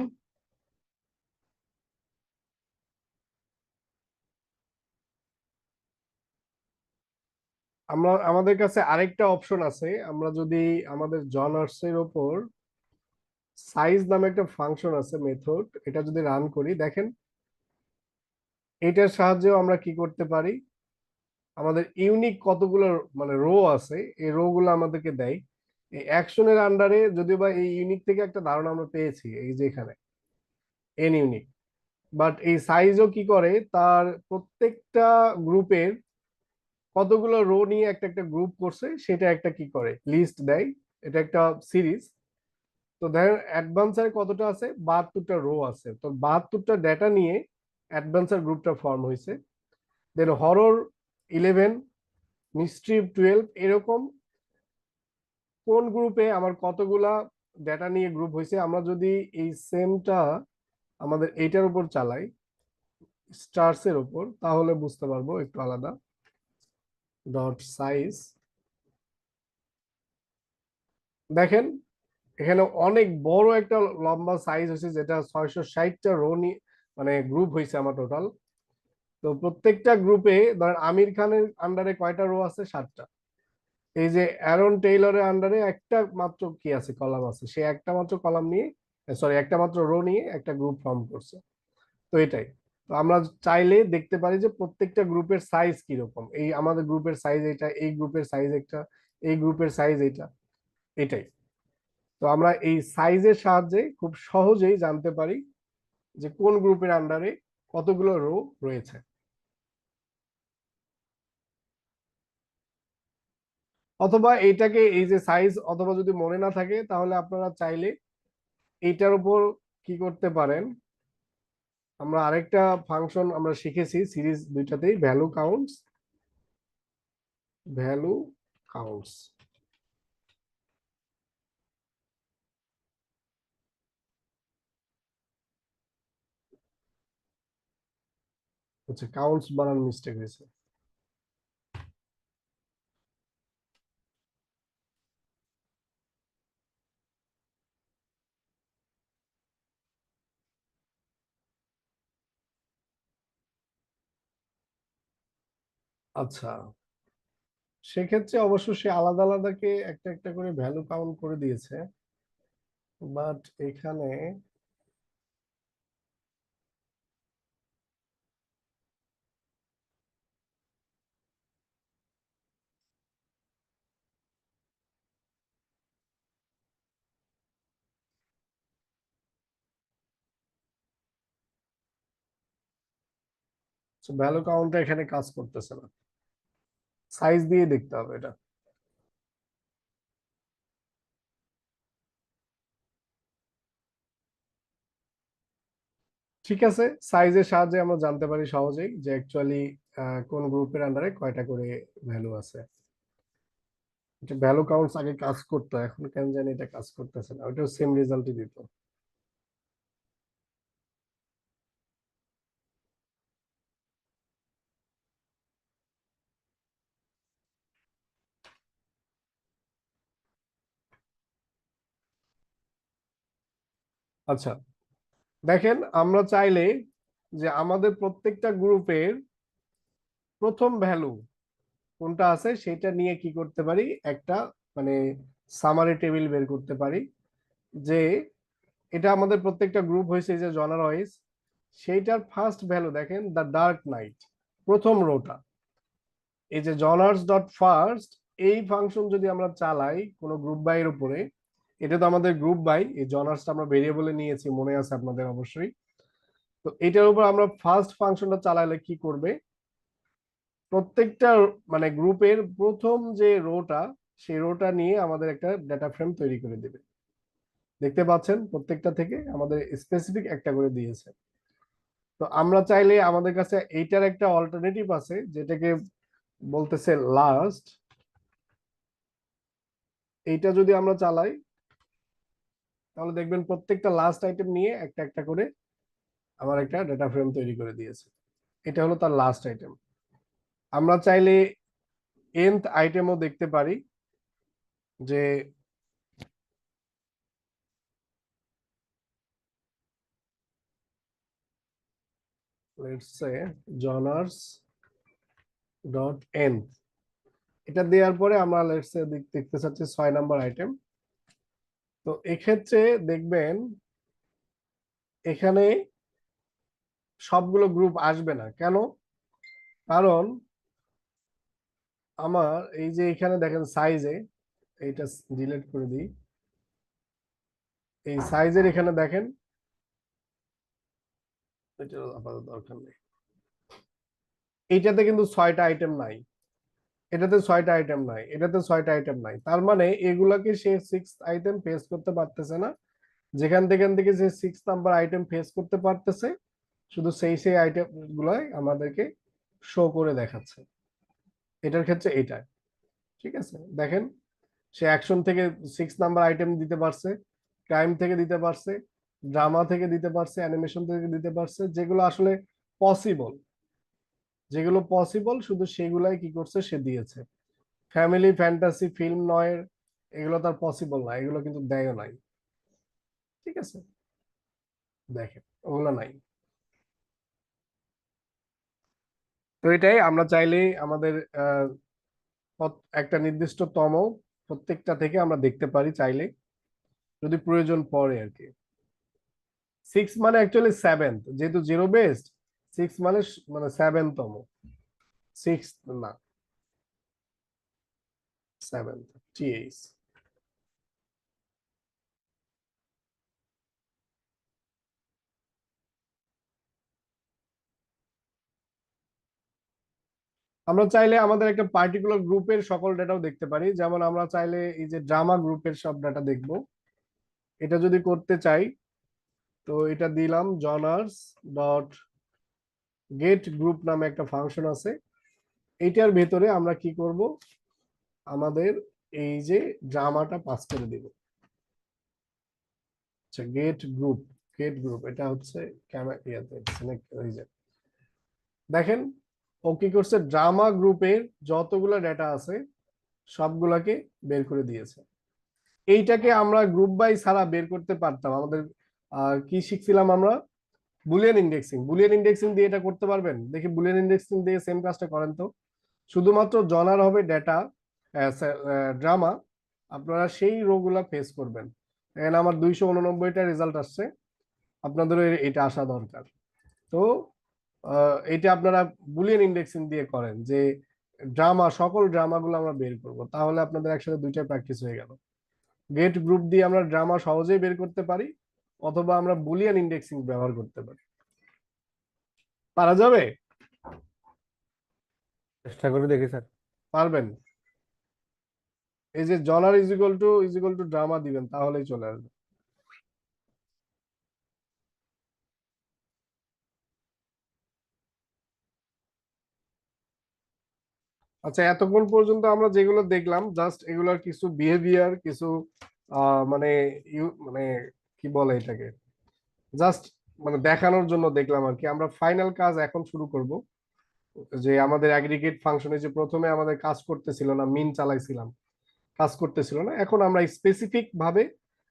আমরা, আমাদের কাছে আরেকটা অপশন আছে। আমরা যদি আমাদের জনার্স এর উপর সাইজ নামে একটা ফাংশন আছে, মেথড, এটা যদি রান করি, দেখেন এটার সাহায্যেও আমরা কি করতে পারি, আমাদের ইউনিক কতগুলো মানে রো আছে, এই রো গুলো আমাদেরকে দেয়। এই অ্যাকশনের আন্ডারে যদিও বা এই ইউনিক থেকে একটা ধারণা আমরা পেয়েছি, এই যে এখানে এন ইউনিক, বাট এই সাইজও কি করে, তার প্রত্যেকটা গ্রুপের কতগুলো রো নিয়ে একটা একটা গ্রুপ করছে সেটা একটা কি করে লিস্ট দেয়। এটা একটা সিরিজ। তো দেখেন অ্যাডভান্সার কতটা আছে, 72টা রো আছে। তো 72টা ডেটা নিয়ে অ্যাডভান্সার গ্রুপটা ফর্ম হয়েছে। দেন হরর 11, মিস্ট্রি 12, এরকম কোন গ্রুপে আমার কতগুলা ডেটা নিয়ে গ্রুপ হয়েছে। আমরা যদি এই সেমটা আমাদের এইটার উপর চালাই, স্টার্স এর উপর, তাহলে বুঝতে পারবো একটু আলাদা। ডট সাইজ, দেখেন এখানে অনেক বড় একটা লম্বা সাইজ হয়েছে, যেটা 660টা রো নিয়ে মানে গ্রুপ হয়েছে আমার টোটাল। তো প্রত্যেকটা গ্রুপে ধরেন আমির খানের আন্ডারে কয়টা রো আছে, 7টা। এই যে অ্যারন টেইলরের আন্ডারে একটা মাত্র কি আছে, কলাম আছে, সে একটা মাত্র কলাম নিয়ে, সরি একটা মাত্র রো নিয়ে একটা গ্রুপ ফর্ম করছে। তো এটাই। তো আমরা চাইলে দেখতে পারি যে প্রত্যেকটা গ্রুপের সাইজ কিরকম, এই আমাদের গ্রুপের সাইজ এটা, এই গ্রুপের সাইজ একটা, এই গ্রুপের সাইজ এটা, এটাই। তো আমরা এই সাইজের সাহায্যে খুব সহজেই জানতে পারি যে কোন গ্রুপের আন্ডারে কতগুলো রো রয়েছে। অথবা এইটাকে, এই যে সাইজ, অথবা যদি মনে না থাকে তাহলে আপনারা চাইলে এইটার উপর কি করতে পারেন, আমরা আরেকটা ফাংশন আমরা শিখেছি সিরিজ দুইটাতেই, ভ্যালু কাউন্টস, ভ্যালু কাউন্টস। আচ্ছা, কাউন্টস বানান মিস্টেক হয়েছে। আচ্ছা, সেক্ষেত্রে অবশ্য সে আলাদা আলাদাকে একটা একটা করে ভ্যালু কাউন্ট করে দিয়েছে, বাট এখানে ভ্যালু কাউন্টটা এখানে কাজ করতেছে না, সাইজ দিয়ে দেখতে হবে এটা। ঠিক আছে, সাইজের সাহায্যে আমরা জানতে পারি সহজেই যে অ্যাকচুয়ালি কোন গ্রুপের আন্ডারে কয়টা করে ভ্যালু আছে। এটা ভ্যালু কাউন্টস আগে কাজ করতো, এখন কেন জানি এটা কাজ করতেছে না, ওটাও সেম রেজাল্টই দিত। আচ্ছা, দেখেন আমরা চাইলে যে আমাদের প্রত্যেকটা গ্রুপের প্রথম ভ্যালু কোনটা আছে সেটা নিয়ে কি করতে পারি, একটা মানে সামারি টেবিল বের করতে পারি, যে এটা আমাদের প্রত্যেকটা গ্রুপ হয়েছে যে জনার ওয়াইজ, সেইটার ফার্স্ট ভ্যালু দেখেন দ্য ডার্ক নাইট, প্রথম রোটা। এই যে জনার্স ডট ফার্স্ট, এই ফাংশন যদি আমরা চালাই কোনো গ্রুপ বাই এর উপরে, এটা তো আমাদের গ্রুপ বাই, এই জনার্সটা আমরা ভেরিয়েবলে নিয়েছি, মনে আছে আপনাদের অবশ্যই। তো এটার উপর আমরা ফার্স্ট ফাংশনটা চালালে কি করবে, প্রত্যেকটা মানে গ্রুপের প্রথম যে রোটা, সেই রোটা নিয়ে আমাদের একটা ডেটা ফ্রেম তৈরি করে দেবে। দেখতে পাচ্ছেন প্রত্যেকটা থেকে আমাদের স্পেসিফিক একটা করে দিয়েছে। তো আমরা চাইলে আমাদের কাছে এইটার একটা অল্টারনেটিভ আছে যেটাকে বলতেছে লাস্ট, এইটা যদি আমরা চালাই তাহলে দেখবেন প্রত্যেকটা লাস্ট আইটেম নিয়ে একটা একটা করে আমার একটা ডেটা ফ্রেম তৈরি করে দিয়েছে। এটা হলো তার লাস্ট আইটেম। আমরা চাইলে nth আইটেমও দেখতে পারি, যে লেটস সে জনার্স ডট nth, এটা দেওয়ার পরে আমরা লেটস সে দেখতে চাচ্ছি 6 নাম্বার আইটেম। তো এক্ষেত্রে দেখবেন এখানে সবগুলো গ্রুপ আসবে না, কেন? কারণ আমার এই যে এখানে দেখেন সাইজে, এইটা ডিলিট করে দিই, এই সাইজের এখানে দেখেন, এটা আপাতত দরকার নেই, এইটাতে কিন্তু 6টা আইটেম নাই, এটাতে 6টা আইটেম নাই, এটাতে 6টা আইটেম নাই, তার মানে এগুলাকে সে 6 আইটেম ফেস করতে পারতেছে না। যেখান থেকে যে 6 নাম্বার আইটেম ফেস করতে পারতেছে, শুধু সেই আইটেম গুলাই আমাদেরকে শো করে দেখাচ্ছে। এটার ক্ষেত্রে এটা ঠিক আছে। দেখেন সে অ্যাকশন থেকে 6 নাম্বার আইটেম দিতে পারছে, ক্রাইম থেকে দিতে পারছে, ড্রামা থেকে দিতে পারছে, অ্যানিমেশন থেকে দিতে পারছে, যেগুলো আসলে পসিবল, যেগুলো পসিবল শুধু সেগুলাই কি করছে সে দিয়েছে। ফ্যামিলি, ফ্যান্টাসি, ফিল্ম নয়, এগুলো তার পসিবল না, এগুলো কিন্তু দেয়ও নাই। ঠিক আছে, দেখেন ওগুলো নাই। তো এটাই আমরা চাইলে আমাদের একটা নির্দিষ্ট তম প্রত্যেকটা থেকে আমরা দেখতে পারি চাইলে, যদি প্রয়োজন পড়ে আর কি। 6 মানে অ্যাকচুয়ালি 7th, যেহেতু জিরো বেসড, 6 মানে মানে 7তম, 6 না 7th, টিএইচ। আমরা চাইলে আমাদের একটা পার্টিকুলার গ্রুপের সকল ডেটাও দেখতে পারি, যেমন আমরা চাইলে এই যে ড্রামা গ্রুপের সব ডেটা দেখব। এটা যদি করতে চাই তো এটা দিলাম জনার্স ডট গেট গ্রুপ নামে একটা ফাংশন আছে, এইটার ভেতরে আমরা কি করব, আমাদের এই যে ড্রামাটা পাস করে দিব। আচ্ছা, গেট গ্রুপ, গেট গ্রুপ এটা হচ্ছে দেখেন ও কি করছে, ড্রামা গ্রুপের যতগুলো ডেটা আছে সবগুলাকে বের করে দিয়েছে। এইটাকে আমরা গ্রুপ বাই ছাড়া বের করতে পারতাম, আমাদের কি শিখছিলাম আমরা, বুলিয়ান ইন্ডেক্সিং। বুলিয়ান ইন্ডেক্সিং দিয়ে এটা করতে পারবেন? দেখি বুলিয়ান ইন্ডেক্সিং দিয়ে সেম কাজটা করেন তো। শুধুমাত্র জনার হবে ডেটা ড্রামা, আপনারা সেই রোগুলা ফেস করবেন। এখানে আমার 289টা রেজাল্ট আসছে, আপনাদেরও এটা আসা দরকার। তো এটা আপনারা বুলিয়ান ইন্ডেক্সিং দিয়ে করেন যে ড্রামা, সকল ড্রামাগুলো আমরা বের করব, তাহলে আপনাদের একসাথে দুইটা প্র্যাকটিস হয়ে গেল। গেট গ্রুপ দিয়ে আমরা ড্রামা সহজেই বের করতে পারি, অথবা আমরা বুলিয়ান ইন্ডেক্সিং ব্যবহার করতে পারি। পারা যাবে? চেষ্টা করে দেখি স্যার। পারবেন? এই যে জনার ইজ ইকুয়াল টু ড্রামা দিবেন, তাহলেই চলে আসবে। আচ্ছা, এতক্ষণ পর্যন্ত আমরা যেগুলো দেখলাম জাস্ট এগুলোর কিছু বিহেভিয়ার, কিছু মানে মানে কি বলে এটাকে, জাস্ট মানে দেখানোর জন্য দেখলাম আর কি। আমরা ফাইনাল কাজ এখন শুরু করব। যে আমাদের অ্যাগ্রিগেট ফাংশনে যে প্রথমে আমাদের কাজ করতেছিল না, মিন চালাইছিলাম, কাজ করতেছিল না, এখন আমরা স্পেসিফিক ভাবে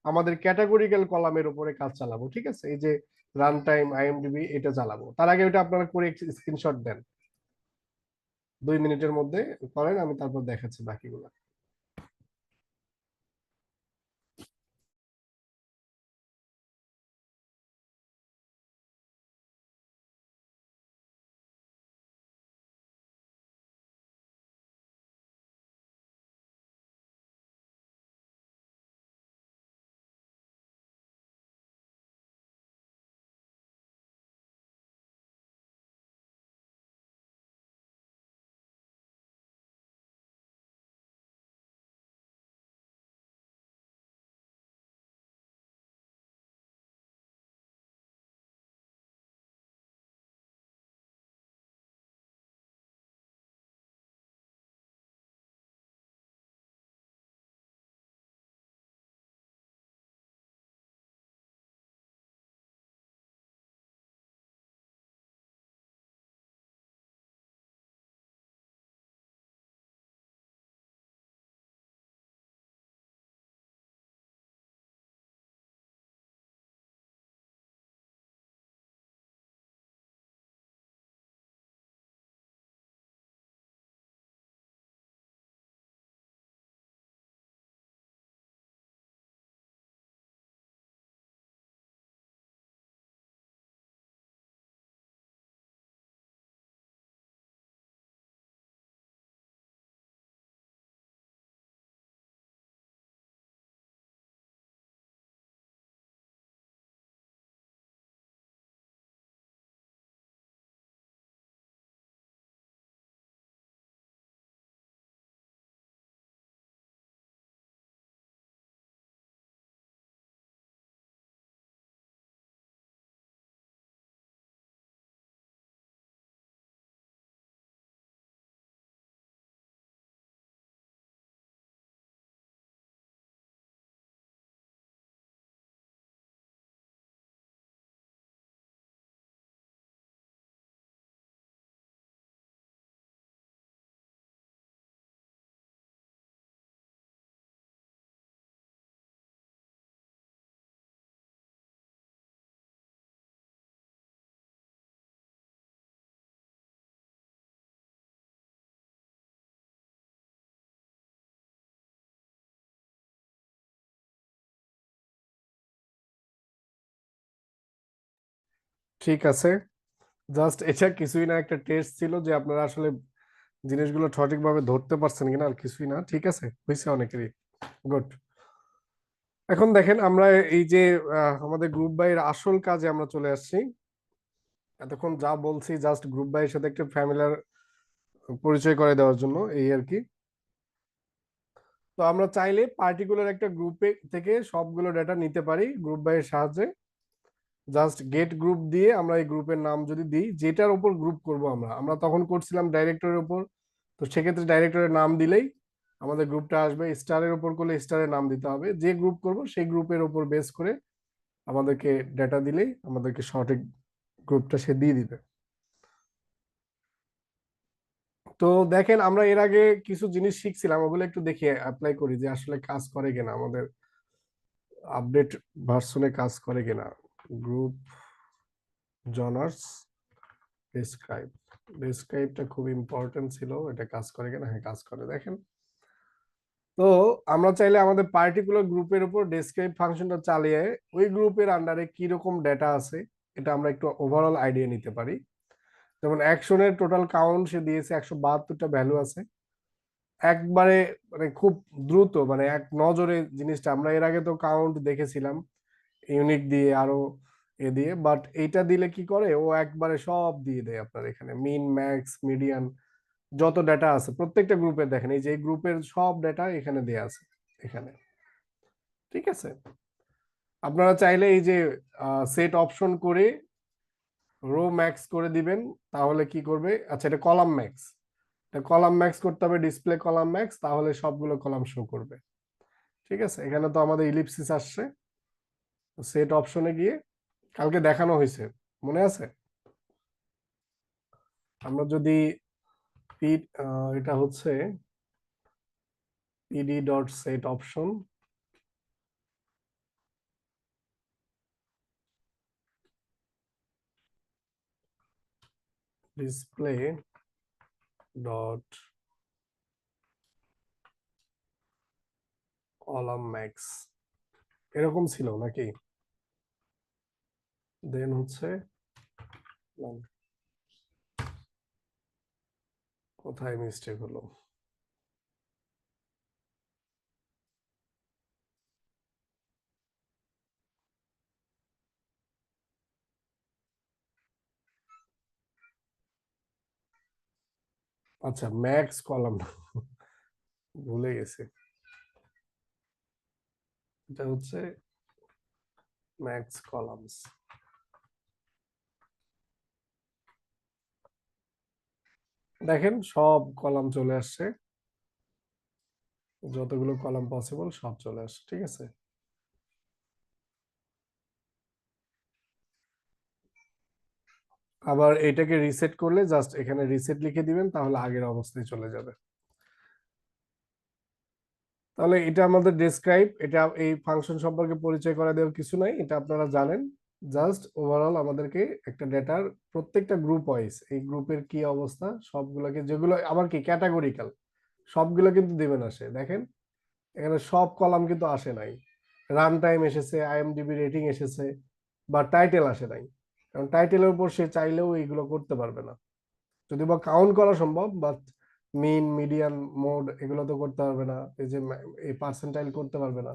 আমাদের ক্যাটাগরিক্যাল কলামের উপরে কাজ চালাবো। ঠিক আছে, এই যে রান টাইম আইএমডিবি এটা চালাবো। তার আগে ওটা আপনারা করে স্ক্রিনশট দেন, 2 মিনিটের মধ্যে করেন, আমি তারপর দেখাচ্ছি বাকিগুলো। ঠিক আছে, জাস্ট এটা কিছুই না, একটা টেস্ট ছিল যে আপনারা আসলে জিনিসগুলো সঠিকভাবে ধরতে পারছেন কিনা, আর কিছুই না। ঠিক আছে, হয়েছে অনেকেরই। গুড। এখন দেখেন আমরা এই যে আমাদের গ্রুপ বাই এর আসল কাজে আমরা চলে আসছি। এতক্ষণ যা বলছি জাস্ট গ্রুপ বাই এর সাথে একটা ফ্যামিলিয়ার পরিচয় করে দেওয়ার জন্য, এই আর কি। তো আমরা চাইলে পার্টিকুলার একটা গ্রুপে থেকে সবগুলো ডেটা নিতে পারি গ্রুপ বাই এর সাহায্যে। জাস্ট গেট গ্রুপ দিয়ে আমরা এই গ্রুপের নাম যদি দিই, যেটার উপর গ্রুপ করব আমরা আমরা তখন করছিলাম ডাইরেক্টরের উপর, তো সেক্ষেত্রে ডাইরেক্টরের নাম দিলেই আমাদের গ্রুপটা আসবে। স্টারের উপর করলে স্টারের নাম দিতে হবে, যে গ্রুপ করব সেই গ্রুপের উপর বেস করে আমাদেরকে ডেটা দিলেই আমাদেরকে সঠিক গ্রুপটা সে দিয়ে দিবে। তো দেখেন আমরা এর আগে কিছু জিনিস শিখছিলাম, ওগুলো একটু দেখি অ্যাপ্লাই করি যে আসলে কাজ করে কিনা, আমাদের আপডেট ভার্সনে কাজ করে কিনা। গ্রুপ জনার্স ডেসক্রাইব, ডেসক্রাইবটা খুব ইম্পর্টেন্ট ছিল, এটা কাজ করে কিনা? হ্যাঁ কাজ করে। দেখেন, তো আমরা চাইলে আমাদের পার্টিকুলার গ্রুপের উপর ডেসক্রাইব ফাংশনটা চালিয়ে ওই গ্রুপের আন্ডারে কি রকম ডেটা আছে এটা আমরা একটু ওভারঅল আইডিয়া নিতে পারি। যেমন অ্যাকশনের টোটাল কাউন্ট সে দিয়েছে 172টা ভ্যালু আছে। একবারে মানে খুব দ্রুত, মানে এক নজরে জিনিসটা, আমরা এর আগে তো কাউন্ট দেখেছিলাম ইউনিক দিয়ে আরো এ দিয়ে, বাট এইটা দিলে কি করে, ও একবারে সব দিয়ে দেয় আপনার এখানে মিন ম্যাক্স মিডিয়ান যত ডেটা আছে প্রত্যেকটা গ্রুপের। দেখেন এই যে এই গ্রুপের সব ডেটা এখানে দেয়া আছে এখানে, ঠিক আছে? আপনারা চাইলে এই যে সেট অপশন করে রো ম্যাক্স করে দিবেন, তাহলে কি করবে, আচ্ছা এটা কলাম ম্যাক্স, এটা কলাম ম্যাক্স করতে হবে, ডিসপ্লে কলাম ম্যাক্স, তাহলে সবগুলো কলাম শো করবে। ঠিক আছে, এখানে তো আমাদের ইলিপসিস আসছে, সেট অপশনে গিয়ে কালকে দেখানো হয়েছে, মনে আছে? আমরা যদি এটা হচ্ছে pd dot set option, display dot column max এরকম ছিল নাকি? দেন হচ্ছে কোথায় মিস্টেক হলো? আচ্ছা ম্যাক্স কলাম, ভুলে গেছে, এটা হচ্ছে ম্যাক্স কলামস। দেখেন সব কলাম চলে আসছে, যতগুলো কলাম পসিবল সব চলে আসছে, ঠিক আছে? আবার এটাকে রিসেট করলে জাস্ট এখানে রিসেট লিখে দিবেন, তাহলে আগের অবস্থায় চলে যাবে। তাহলে এটা আমাদের ডেসক্রাইব, এটা এই ফাংশন সম্পর্কে পরিচয় করা দেওয়ার কিছু নাই, এটা আপনারা জানেন। জাস্ট ওভারঅল আমাদেরকে একটা ডেটার প্রত্যেকটা গ্রুপ ওয়াইজ এই গ্রুপের কি অবস্থা সবগুলোকে, যেগুলো আবার কি ক্যাটাগরিক্যাল, সবগুলো কিন্তু দেবে না সে। দেখেন এখানে সব কলাম কিন্তু আসে নাই, রান টাইম এসেছে, আইএমডিবি রেটিং এসেছে, বা টাইটেল আসে নাই, কারণ টাইটেলের উপর সে চাইলেও এইগুলো করতে পারবে না। যদি বা কাউন্ট করা সম্ভব, বাট মিন মিডিয়ান মোড এগুলো তো করতে পারবে না, এই যে এই পার্সেন্টাইল করতে পারবে না,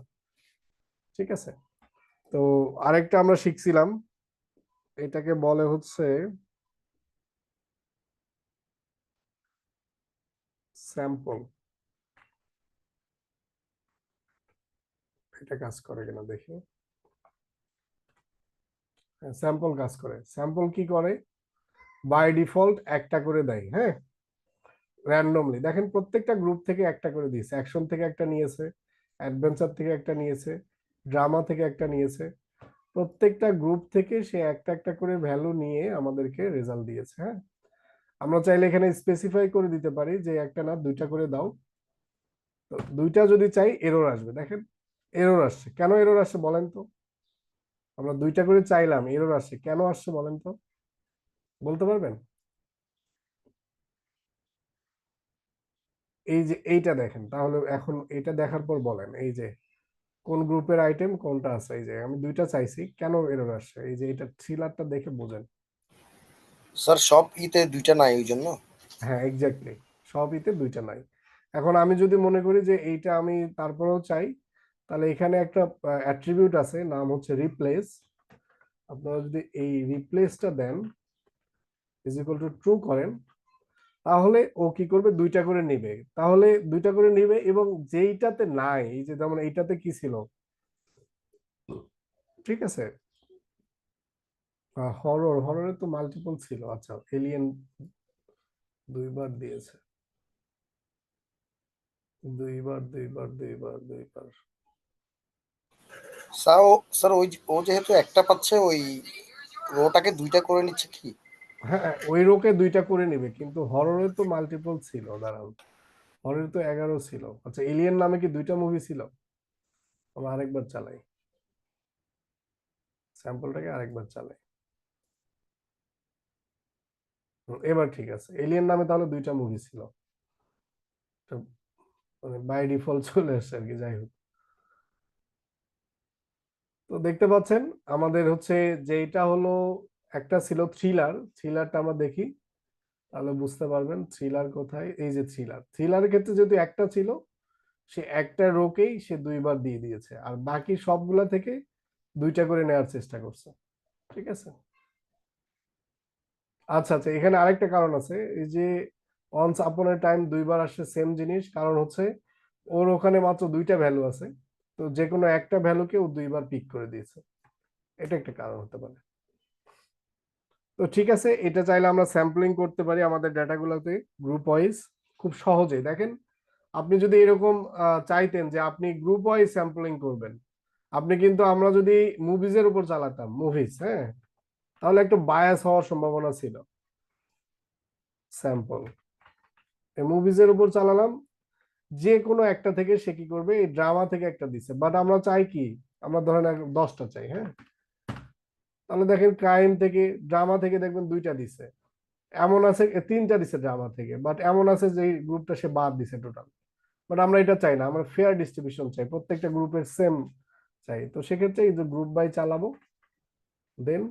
ঠিক আছে? তো আরেকটা আমরা শিখছিলাম, এটাকে বলে হচ্ছে স্যাম্পল। এটা কাজ করে কিনা দেখি। স্যাম্পল কাজ করে। স্যাম্পল কি করে, বাই ডিফল্ট একটা করে দেয়, হ্যাঁ, র্যান্ডমলি। দেখেন প্রত্যেকটা গ্রুপ থেকে একটা করে দিয়েছে, অ্যাকশন থেকে একটা নিয়েছে, অ্যাডভেঞ্চার থেকে একটা নিয়েছে, ড্রামা থেকে একটা নিয়েছে, প্রত্যেকটা গ্রুপ থেকে সে একটা একটা করে ভ্যালু নিয়ে আমাদেরকে রেজাল্ট দিয়েছে। হ্যাঁ, আমরা চাইলে এখানে স্পেসিফাই করে দিতে পারি যে একটা না দুইটা করে দাও। তো দুইটা যদি চাই এরর আসবে, দেখেন এরর আসছে, কেন এরর আসছে বলেন তো? আমরা দুইটা করে চাইলাম, এরর আসছে, কেন আসছে বলেন তো, বলতে পারবেন? এই যে এইটা দেখেন, তাহলে এখন এটা দেখার পর বলেন, এই যে কোন গ্রুপের আইটেম কোনটা আছে, এই যে আমি দুইটা চাইছি, কেন এরর আসছে? এই যে এটা থ্রিলারটা দেখে বোঝেন। স্যার সব ইতে দুইটা নাই ওই জন্য। হ্যাঁ এক্স্যাক্টলি, সবইতে দুইটা নাই। এখন আমি যদি মনে করি যে এইটা আমি তারপরেও চাই, তাহলে এখানে একটা অ্যাট্রিবিউট আছে, নাম হচ্ছে রিপ্লেস। আপনারা যদি এই রিপ্লেসটা দেন, ইজ ইকুয়াল টু ট্রু করেন, তাহলে ও কি করবে, দুইটা করে নিবে, তাহলে দুইটা করে নিবে। এবং যেইটাতে নাই, এই যে যেমন এইটাতে কি ছিল, ঠিক আছে, হরর, হররে তো মাল্টিপল ছিল, আচ্ছা এলিয়েন দুইবার দিয়েছে, দুইবার দুইবার দুইবার দুইবার। স্যার ওই ও যেহেতু একটা পাচ্ছে ওই রোটাকে দুইটা করে নিচ্ছে কি? হ্যাঁ ওই রোকে দুইটা করে নিবে, কিন্তু হররে তো মাল্টিপল ছিল, দাঁড়ান, হররে তো 11 ছিল। আচ্ছা এলিয়েন নামে কি দুইটা মুভি ছিল? আমরা আরেকবার চালাই, স্যাম্পলটাকে আরেকবার চালাই। এবার ঠিক আছে, এলিয়েন নামে তাহলে দুইটা মুভি ছিল, তো মানে বাই ডিফল্ট চলে আসছে আর কি, যাই হোক। তো দেখতে পাচ্ছেন আমাদের হচ্ছে যেটা হলো, একটা ছিল থ্রিলার, থ্রিলারটা আমরা দেখি তাহলে বুঝতে পারবেন থ্রিলার কোথায়। এই যে থ্রিলার, থ্রিলারের ক্ষেত্রে যেহেতু একটা ছিল, সে একটা রোকেই সে দুইবার দিয়ে দিয়েছে, আর বাকি সবগুলা থেকে দুইটা করে নেওয়ার চেষ্টা করছে, ঠিক আছে। আচ্ছা আচ্ছা, এখানে আরেকটা কারণ আছে, এই যে অনস আপন এ টাইম দুইবার আসছে সেম জিনিস, কারণ হচ্ছে ওর ওখানে মাত্র দুইটা ভ্যালু আছে, তো যে কোনো একটা ভ্যালুকে ও দুইবার পিক করে দিয়েছে, এটা একটা কারণ হতে পারে। তো ঠিক আছে, এটা চাইলে আমরা স্যাম্পলিং করতে পারি আমাদের ডেটাগুলোতে গ্রুপ ওয়াইজ, খুব সহজেই। দেখেন আপনি যদি এরকম চাইতেন যে আপনি গ্রুপ ওয়াইজ স্যাম্পলিং করবেন, আপনি কিন্তু, আমরা যদি মুভিজের উপর চালাতাম, মুভিজ, হ্যাঁ, তাহলে একটু বায়াস হওয়ার সম্ভাবনা ছিল। স্যাম্পল এই মুভিজের উপর চালালাম, যে কোনো একটা থেকে সে কি করবে, এই ড্রামা থেকে একটা দিছে, বাট আমরা চাই কি, আমরা ধরেন 10টা চাই, হ্যাঁ, তাহলে দেখেন ক্রাইম থেকে, ড্রামা থেকে দেখবেন দুইটা দিছে, এমন আছে 3টা দিছে ড্রামা থেকে, বাট এমন আছে যে গ্রুপটা সে বাদ দিছে টোটাল। বাট আমরা এটা চাই না, আমরা ফেয়ার ডিস্ট্রিবিউশন চাই, প্রত্যেকটা গ্রুপের সেম চাই। তো সেক্ষেত্রে এই যে গ্রুপ বাই চালাবো, দেন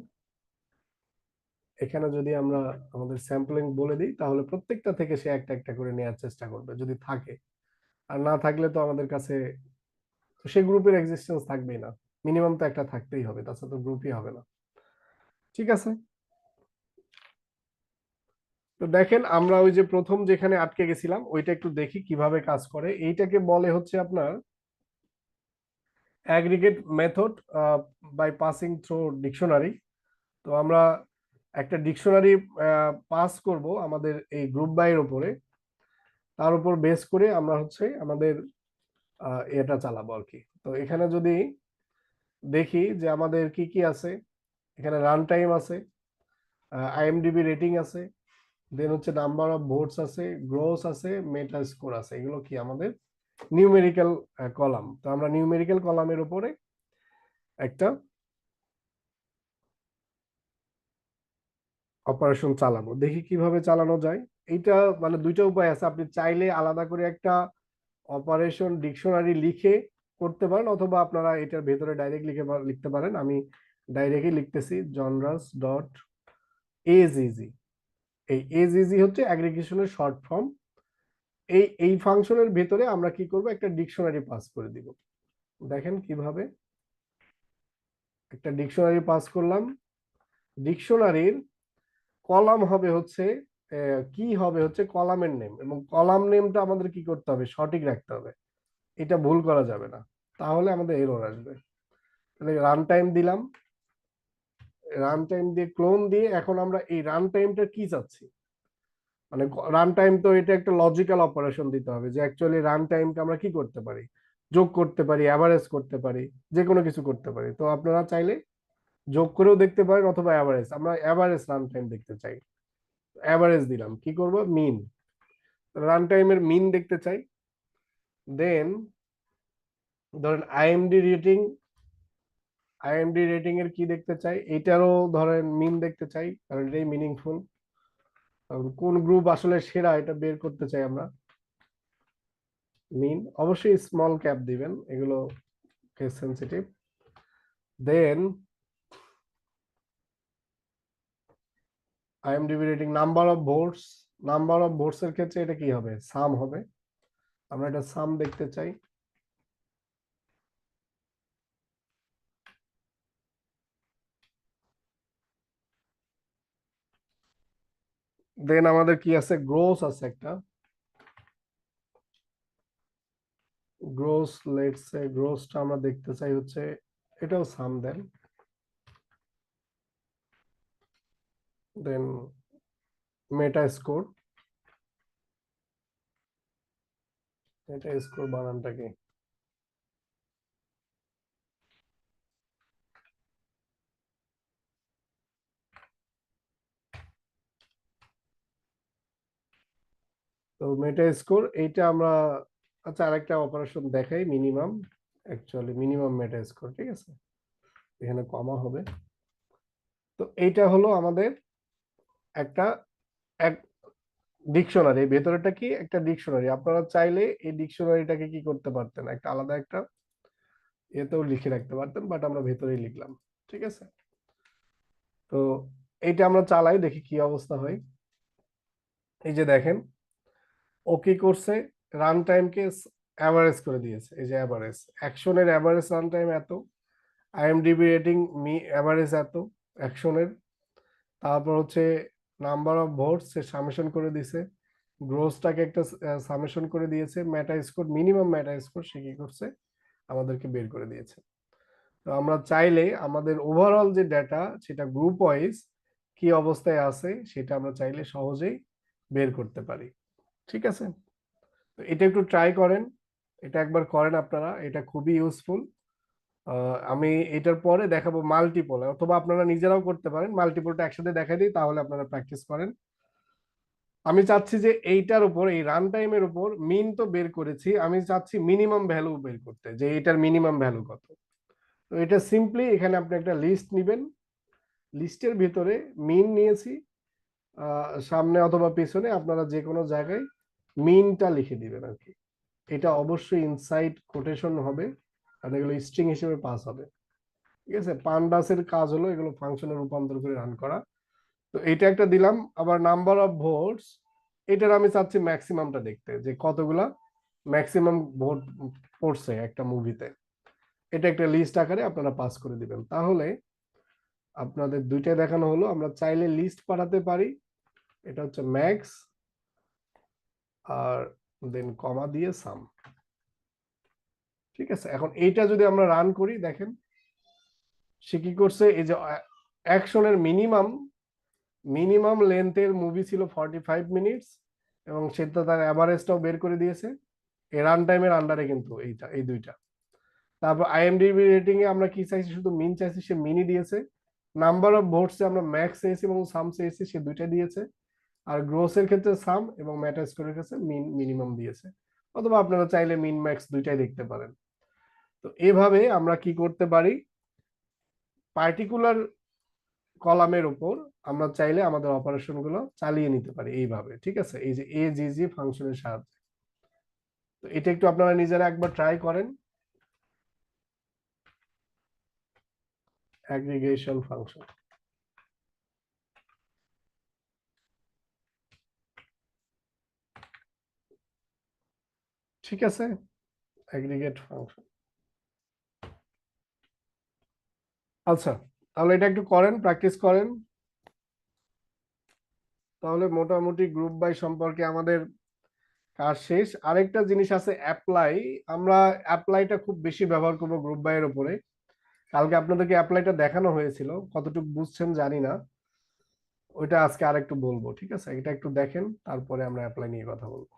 এখানে যদি আমরা আমাদের স্যাম্পলিং বলে দিই, তাহলে প্রত্যেকটা থেকে সে একটা একটা করে নেওয়ার চেষ্টা করবে যদি থাকে, আর না থাকলে তো আমাদের কাছে সে গ্রুপের এক্সিস্টেন্স থাকবেই না, মিনিমাম তো একটা থাকতেই হবে, তাছাড়া তো গ্রুপই হবে না, ঠিক আছে। তো দেখেন আমরা ওই যে প্রথম যেখানে আটকে গেছিলাম ওইটা একটু দেখি কিভাবে কাজ করে। এইটাকে বলে হচ্ছে আপনার aggregate method by passing through dictionary. তো আমরা একটা ডিকশনারি পাস করব আমাদের এই গ্রুপ বাইয়ের উপরে, তার উপর বেস করে আমরা হচ্ছে আমাদের এটা চালাবো আর কি। তো এখানে যদি দেখি যে আমাদের কি কি আছে, এখানে রান টাইম আছে, আইএমডিবি রেটিং আছে, দেন হচ্ছে নাম্বার অফ ভোটস আছে, গ্রোস আছে, মেটা স্কোর আছে, এগুলো কি আমাদের নিউমেরিক্যাল কলাম। তো আমরা নিউমেরিক্যাল কলামের উপরে একটা অপারেশন চালাবো, দেখি কিভাবে চালানো যায়। এইটা মানে দুইটা উপায় আছে, আপনি চাইলে আলাদা করে একটা অপারেশন ডিকশনারি লিখে করতে পারেন, অথবা আপনারা এটার ভেতরে ডাইরেক্ট লিখতে পারেন। আমি ডাইরেক্টই লিখতেছি, জনরাস ডট এজিজি। এই এজিজি হচ্ছে অ্যাগ্রিগেশনের শর্ট ফর্ম। এই ফাংশনের ভেতরে আমরা কি করব, একটা ডিকশনারি পাস করে দিব। দেখেন কিভাবে, একটা ডিকশনারি পাস করলাম, ডিকশনারির কলাম হবে হচ্ছে কি হবে হচ্ছে কলামের নেম, এবং কলাম নেমটা আমাদের কি করতে হবে, সঠিক রাখতে হবে, এটা ভুল করা যাবে না, তাহলে আমাদের এরর আসবে। তাহলে রান টাইম দিলাম, রান টাইম দিয়ে ক্লোন দিয়ে এখন আমরা এই রান টাইমটা কি চাচ্ছি, মানে রান টাইম তো এটা একটা লজিক্যাল অপারেশন দিতে হবে, যে অ্যাকচুয়ালি রান টাইমকে আমরা কি করতে পারি, যোগ করতে পারি, অ্যাভারেজ করতে পারি, যে কোনো কিছু করতে পারি। তো আপনারা চাইলে যোগ করেও দেখতে পারেন, অথবা অ্যাভারেজ, আমরা অ্যাভারেজ রান টাইম দেখতে চাই, অ্যাভারেজ দিলাম, কি করব, মিন, রান টাইমের মিন দেখতে চাই। দেন ধরেন আইএমডি রেটিং এর কি দেখতে চাই, এটারও ধরেন মিন দেখতে চাই, কারণ এটাই মিনিংফুল। কোন গ্রুপ আসলে সেরা এটা বের করতে চাই আমরা, মিন অবশ্যই স্মল ক্যাপ দিবেন, এগুলো case sensitive. Then IMDb rating, number of votes এর ক্ষেত্রে এটা কি হবে, সাম হবে, আমরা এটা সাম দেখতে চাই। দেন আমাদের কি আছে, গ্রোস আছে একটা, গ্রোসটা আমরা দেখতে চাই হচ্ছে, এটাও সাম দেন। দেন মেটা স্কোর বানানটা কি, তো মেটা স্কোর এইটা আমরা, আচ্ছা আরেকটা অপারেশন দেখাই, মিনিমাম, অ্যাকচুয়ালি মিনিমাম মেটা স্কোর, ঠিক আছে, এখানে কমা হবে। তো এইটা হলো আমাদের একটা এক ডিকশনারি, ভেতরেটা কি একটা ডিকশনারি, আপনারা চাইলে এই ডিকশনারিটাকে কি করতে পারতেন, একটা আলাদা একটা এতেও লিখে রাখতে পারতেন, বাট আমরা ভেতরেই লিখলাম। ঠিক আছে, তো এইটা আমরা চালাই, দেখি কি অবস্থা হয়। এই যে দেখেন, ও কি করছে, রান টাইমকে অ্যাভারেজ করে দিয়েছে। এই যে অ্যাভারেজ, অ্যাকশনের অ্যাভারেজ রান টাইম এত, আইএমডিবি রেটিং অ্যাভারেজ এত অ্যাকশনের, তারপর হচ্ছে number of votes say summation করে দিছে, গ্রোসটাকে একটা সামেশন করে দিয়েছে, মেটা স্কোর, মিনিমাম মেটা স্কোর সে কি করছে আমাদেরকে বের করে দিয়েছে। তো আমরা চাইলে আমাদের ওভারঅল যে ডাটা সেটা গ্রুপ ওয়াইজ কি অবস্থায় আছে সেটা আমরা চাইলে সহজেই বের করতে পারি। ঠিক আছে, তো এটা একটু ট্রাই করেন, এটা একবার করেন আপনারা, এটা খুবই ইউজফুল। আমি এটার পরে দেখাবো মাল্টিপল, অথবা আপনারা নিজেরাও করতে পারেন, মাল্টিপলটা একসাথে দেখাই দিই, তাহলে আপনারা প্র্যাকটিস করেন। আমি চাচ্ছি যে এইটার উপর, এই রান টাইমের উপর মিন তো বের করেছি, আমি চাচ্ছি মিনিমাম ভ্যালু বের করতে, যে এটার মিনিমাম ভ্যালু কত। তো এটা সিম্পলি এখানে আপনি একটা লিস্ট নিবেন, লিস্টের ভিতরে মিন নিয়েছি, সামনে অথবা পিছনে আপনারা যে কোনো জায়গায় মিনটা লিখে দিবেন আর কি। এটা অবশ্যই ইনসাইড কোটেশন হবে, আর এগুলো স্ট্রিং হিসেবে পাস হবে। ঠিক আছে, পান্ডাসের কাজ হলো এগুলো ফাংশনে রূপান্তর করে রান করা। তো এটা একটা দিলাম। আবার নাম্বার অফ ভোটস, এটার আমি চাচ্ছি ম্যাক্সিমামটা দেখতে, যে কতগুলা ম্যাক্সিমাম ভোট পড়ছে একটা মুভিতে। এটা একটা লিস্ট আকারে আপনারা পাস করে দিবেন, তাহলে আপনাদের দুইটাই দেখানো হলো। আমরা চাইলে লিস্ট পাঠাতে পারি, এটা হচ্ছে ম্যাক্স, আর দেন কমা দিয়ে সাম। ঠিক আছে, এখন এইটা যদি আমরা রান করি, দেখেন সে কি করছে, এই যে অ্যাকশনের মিনিমাম মিনিমাম লেন্থের মুভি ছিল 45 মিনিটস, এবং সেটা তার অ্যাভারেজটাও বের করে দিয়েছে এই রান টাইমের আন্ডারে, কিন্তু এইটা, এই দুইটা। তারপর আইএমডিবি রেটিং এ আমরা কি চাইছি, শুধু মিন চাইছি, সে মিনি দিয়েছে। নাম্বার অফ ভোটস এ আমরা ম্যাক্স চেয়েছি এবং সাম চেয়েছি, সে দুইটা দিয়েছে। আর গ্রোসের ক্ষেত্রে সাম এবং মেটা স্কোরের ক্ষেত্রে মিন মিনিমাম দিয়েছে, অথবা আপনারা চাইলে মিন ম্যাক্স দুইটাই দেখতে পারেন। তো এভাবে আমরা কি করতে পারি, পার্টিকুলার কলামের উপর আমরা চাইলে আমাদের অপারেশন গুলো চালিয়ে নিতে পারি এইভাবে। ঠিক আছে, এই যে এজিজি ফাংশনের সাহায্যে। তো এটা একটু আপনারা নিজেরা একবার ট্রাই করেন, অ্যাগ্রিগেশন ফাংশন। ঠিক আছে, অ্যাগ্রিগেট ফাংশন। আচ্ছা, তাহলে এটা একটু করেন, প্র্যাকটিস করেন, তাহলে মোটামুটি গ্রুপ বাই সম্পর্কে আমাদের কাজ শেষ। আরেকটা জিনিস আছে অ্যাপ্লাই, আমরা অ্যাপ্লাইটা খুব বেশি ব্যবহার করবো গ্রুপ বাই এর উপরে। কালকে আপনাদেরকে অ্যাপ্লাইটা দেখানো হয়েছিল, কতটুকু বুঝছেন জানি না, ওইটা আজকে আরেকটু বলবো। ঠিক আছে, এটা একটু দেখেন, তারপরে আমরা অ্যাপ্লাই নিয়ে কথা বলবো।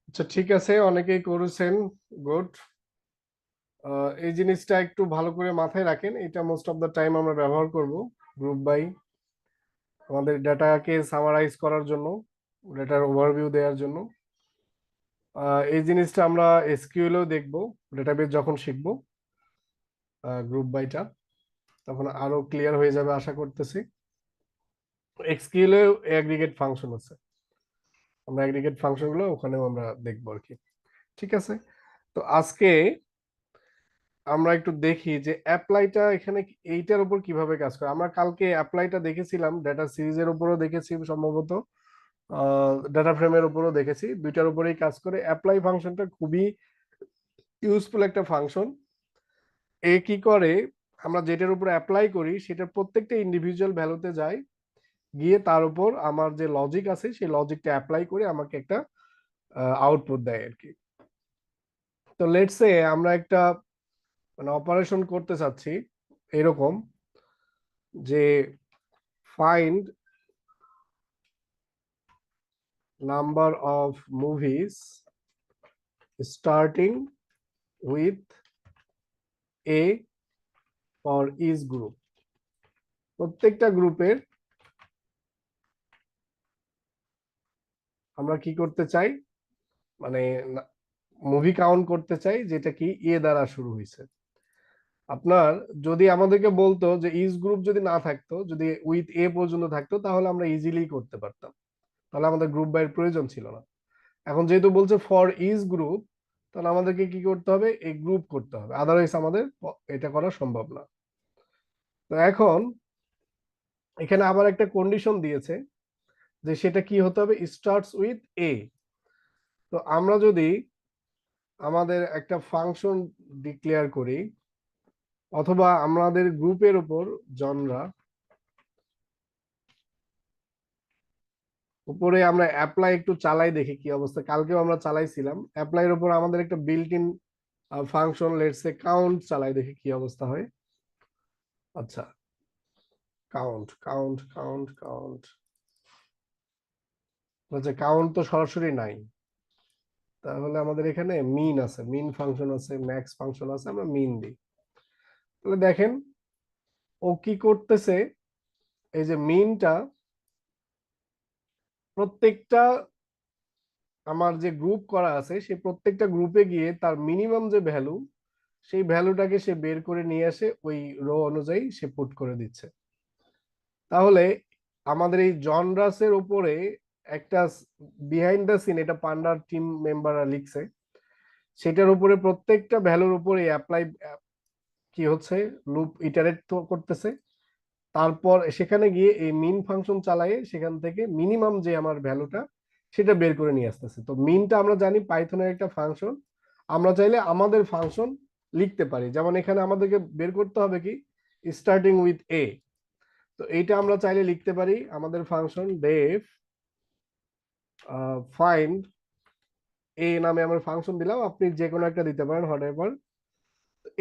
আচ্ছা ঠিক আছে, অনেকেই করেছেন, গুড। এই জিনিসটা একটু ভালো করে মাথায় রাখেন, এটা মোস্ট অফ দ্য টাইম আমরা ব্যবহার করব গ্রুপ বাই আমাদের ডাটাকে সামারাইজ করার জন্য, ডাটার ওভারভিউ দেওয়ার জন্য। এই জিনিসটা আমরা এসকিউএলেও দেখব, ডেটাবেজ যখন শিখবো গ্রুপ বাইটা, তখন আরো ক্লিয়ার হয়ে যাবে আশা করতেছি। এসকিউএলেও অ্যাগ্রিগেট ফাংশন আছে, আমরা অ্যাগ্রিগেট ফাংশনগুলো ওখানেও আমরা দেখবো আর কি। ঠিক আছে, তো আজকে আমরা একটু দেখি যে অ্যাপ্লাইটা এখানে এইটার উপর কিভাবে কাজ করে। আমরা কালকে অ্যাপ্লাইটা দেখেছিলাম, ডেটা সিরিজের উপরও দেখেছি সম্ভবত, ডাটা ফ্রেমের উপরও দেখেছি, দুইটার উপরেই কাজ করে। অ্যাপ্লাই ফাংশনটা খুবই ইউজফুল একটা ফাংশন। এ কি করে, আমরা যেটার উপর অ্যাপ্লাই করি সেটা প্রত্যেকটা ইন্ডিভিজুয়াল ভ্যালুতে যায়, গিয়ে তার উপর আমার যে লজিক আছে সেই লজিকটা অ্যাপ্লাই করে আমাকে একটা আউটপুট দেয় আর কি। তো লেটস সে আমরা একটা মানে অপারেশন করতে চাচ্ছি এরকম, যে find number of movies starting with A for each group. প্রত্যেকটা গ্রুপের আমরা কি করতে চাই, মানে মুভি কাউন্ট করতে চাই যেটা কি এ দ্বারা শুরু হয়েছে। আপনার যদি আমাদেরকে বলতো যে ইচ গ্রুপ যদি না থাকতো, যদি উইথ এ পর্যন্ত থাকতো, তাহলে আমরা ইজিলি করতে পারতাম, তাহলে আমাদের গ্রুপ বাইয়ের প্রয়োজন ছিল না। এখন যেহেতু বলছে ফর ইচ গ্রুপ, তাহলে আমাদেরকে কি করতে হবে, এই গ্রুপ করতে হবে, আদারওয়াইজ আমাদের এটা করা সম্ভব না। তো এখন এখানে আবার একটা কন্ডিশন দিয়েছে যে সেটা কি হতে হবে, স্টার্টস উইথ এ। তো আমরা যদি আমাদের একটা ফাংশন ডিক্লেয়ার করি, অথবা আমাদের গ্রুপের উপর জনরা উপরে আমরা অ্যাপ্লাই একটু চালাই, দেখি কি অবস্থা। কালকেও আমরা চালাইছিলাম অ্যাপ্লাইয়ের উপর আমাদের একটা built in function, let's say count, চালাই দেখি কি অবস্থা হয়। আচ্ছা, কাউন্ট কাউন্ট কাউন্ট কাউন্ট, আচ্ছা কাউন্ট তো সরাসরি নাই, তাহলে আমাদের এখানে মিন আছে, মিন ফাংশন আছে, ম্যাক্স ফাংশন আছে, আমরা মিন দিই। তাহলে দেখেন ও কি করতেছে, এই যে মিনটা প্রত্যেকটা আমার যে গ্রুপ করা আছে সেই প্রত্যেকটা গ্রুপে গিয়ে তার মিনিমাম যে ভ্যালু, সেই ভ্যালুটাকে সে বের করে নিয়ে আসে ওই রো অনুযায়ী সে পুট করে দিচ্ছে। তাহলে আমাদের এই জনরাসের উপরে একটা বিহাইন্ড দ্য সিন, এটা পান্ডার টিম মেম্বাররা লিখছে, সেটার উপরে প্রত্যেকটা ভ্যালুর উপরে অ্যাপ্লাই কি হচ্ছে, লুপ ইটারেট করতেছে। তারপর সেখানে গিয়ে এই মিন ফাংশন চালায়ে সেখান থেকে মিনিমাম যে আমার ভ্যালুটা সেটা বের করে নিয়ে আসতেছে। তো মিনটা আমরা জানি পাইথনের একটা ফাংশন, আমরা চাইলে আমাদের ফাংশন লিখতে পারি। যেমন এখানে আমাদেরকে বের করতে হবে কি, স্টার্টিং উইথ এ, তো এইটা আমরা চাইলে লিখতে পারি আমাদের ফাংশন ডেফ ফাইন্ড এ নামে আমরা ফাংশন দিলাম, আপনি যে কোনো একটা দিতে পারেন হোয়াটএভার।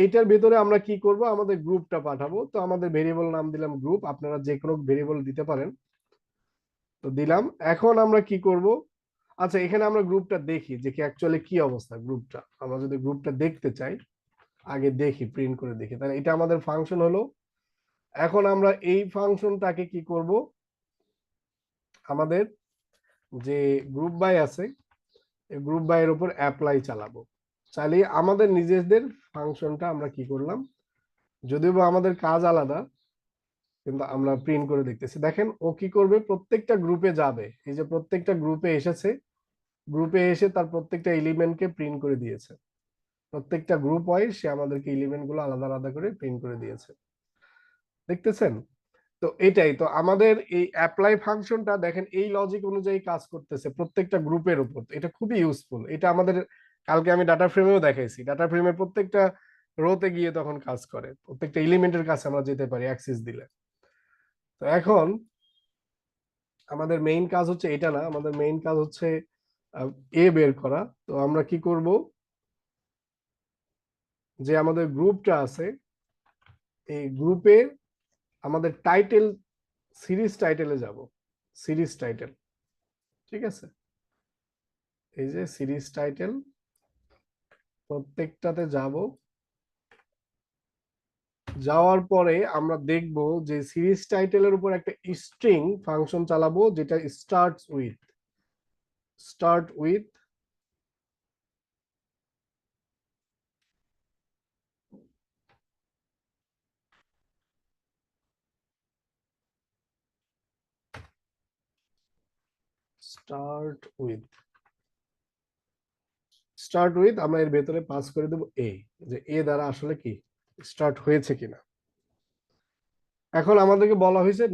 এইটার ভিতরে আমরা কি করব, আমাদের গ্রুপটা পাঠাবো। তো আমাদের ভেরিয়েবল নাম দিলাম গ্রুপ, আপনারা যে কোনো ভেরিয়েবল দিতে পারেন, তো দিলাম। এখন আমরা কি করব, আচ্ছা এখানে আমরা গ্রুপটা দেখি যে কি অ্যাকচুয়ালি কি অবস্থা গ্রুপটা। আমরা যদি গ্রুপটা দেখতে চাই, আগে দেখি, প্রিন্ট করে দেখি। তাহলে এটা আমাদের ফাংশন হলো। এখন আমরা এই ফাংশনটাকে কি করব, আমাদের যে গ্রুপ বাই আছে এই গ্রুপ বাই এর উপর অ্যাপ্লাই চালাবো। চালিয়ে আমাদের নিজেদের ফাংশনটা আমরা কি করলাম, যদিও বা আমাদের কাজ আলাদা, কিন্তু আমরা প্রিন্ট করে দেখতেছি। দেখেন ও কি করবে, প্রত্যেকটা গ্রুপে যাবে, এই যে প্রত্যেকটা গ্রুপে এসেছে, গ্রুপে এসে তার প্রত্যেকটা এলিমেন্টকে প্রিন্ট করে দিয়েছে। প্রত্যেকটা গ্রুপ ওয়াইজ সে আমাদেরকে এলিমেন্ট গুলো আলাদা আলাদা করে প্রিন্ট করে দিয়েছে, দেখতেছেন? তো এটাই তো আমাদের এই অ্যাপ্লাই ফাংশনটা, দেখেন এই লজিক অনুযায়ী কাজ করতেছে প্রত্যেকটা গ্রুপের উপর। এটা খুবই ইউজফুল, এটা আমাদের কালকে আমি ডাটা ফ্রেমেও দেখাইছি। ডাটা ফ্রেমের প্রত্যেকটা রোতে গিয়ে তখন কাজ করে, প্রত্যেকটা এলিমেন্টের কাছে আমরা যেতে পারি অ্যাক্সেস দিলে। তো এখন আমাদের মেইন কাজ হচ্ছে এটা না, আমাদের মেইন কাজ হচ্ছে এ বের করা। তো আমরা কি করব, যে আমাদের গ্রুপটা আছে এই গ্রুপে আমাদের টাইটেল, সিরিজ টাইটেলে যাব, সিরিজ টাইটেল, ঠিক আছে? এই যে সিরিজ টাইটেল, প্রত্যেকটাতে যাব, যাওয়ার পরে আমরা দেখব যে সিরিজ টাইটেলের উপর একটা স্ট্রিং ফাংশন চালাবো যেটা স্টার্ট উইথ আমরা এর ভেতরে পাস করে দেব এ, যে এ দ্বারা আসলে কি স্টার্ট হয়েছে কিনা। এখন আমাদেরকে বলা হয়েছে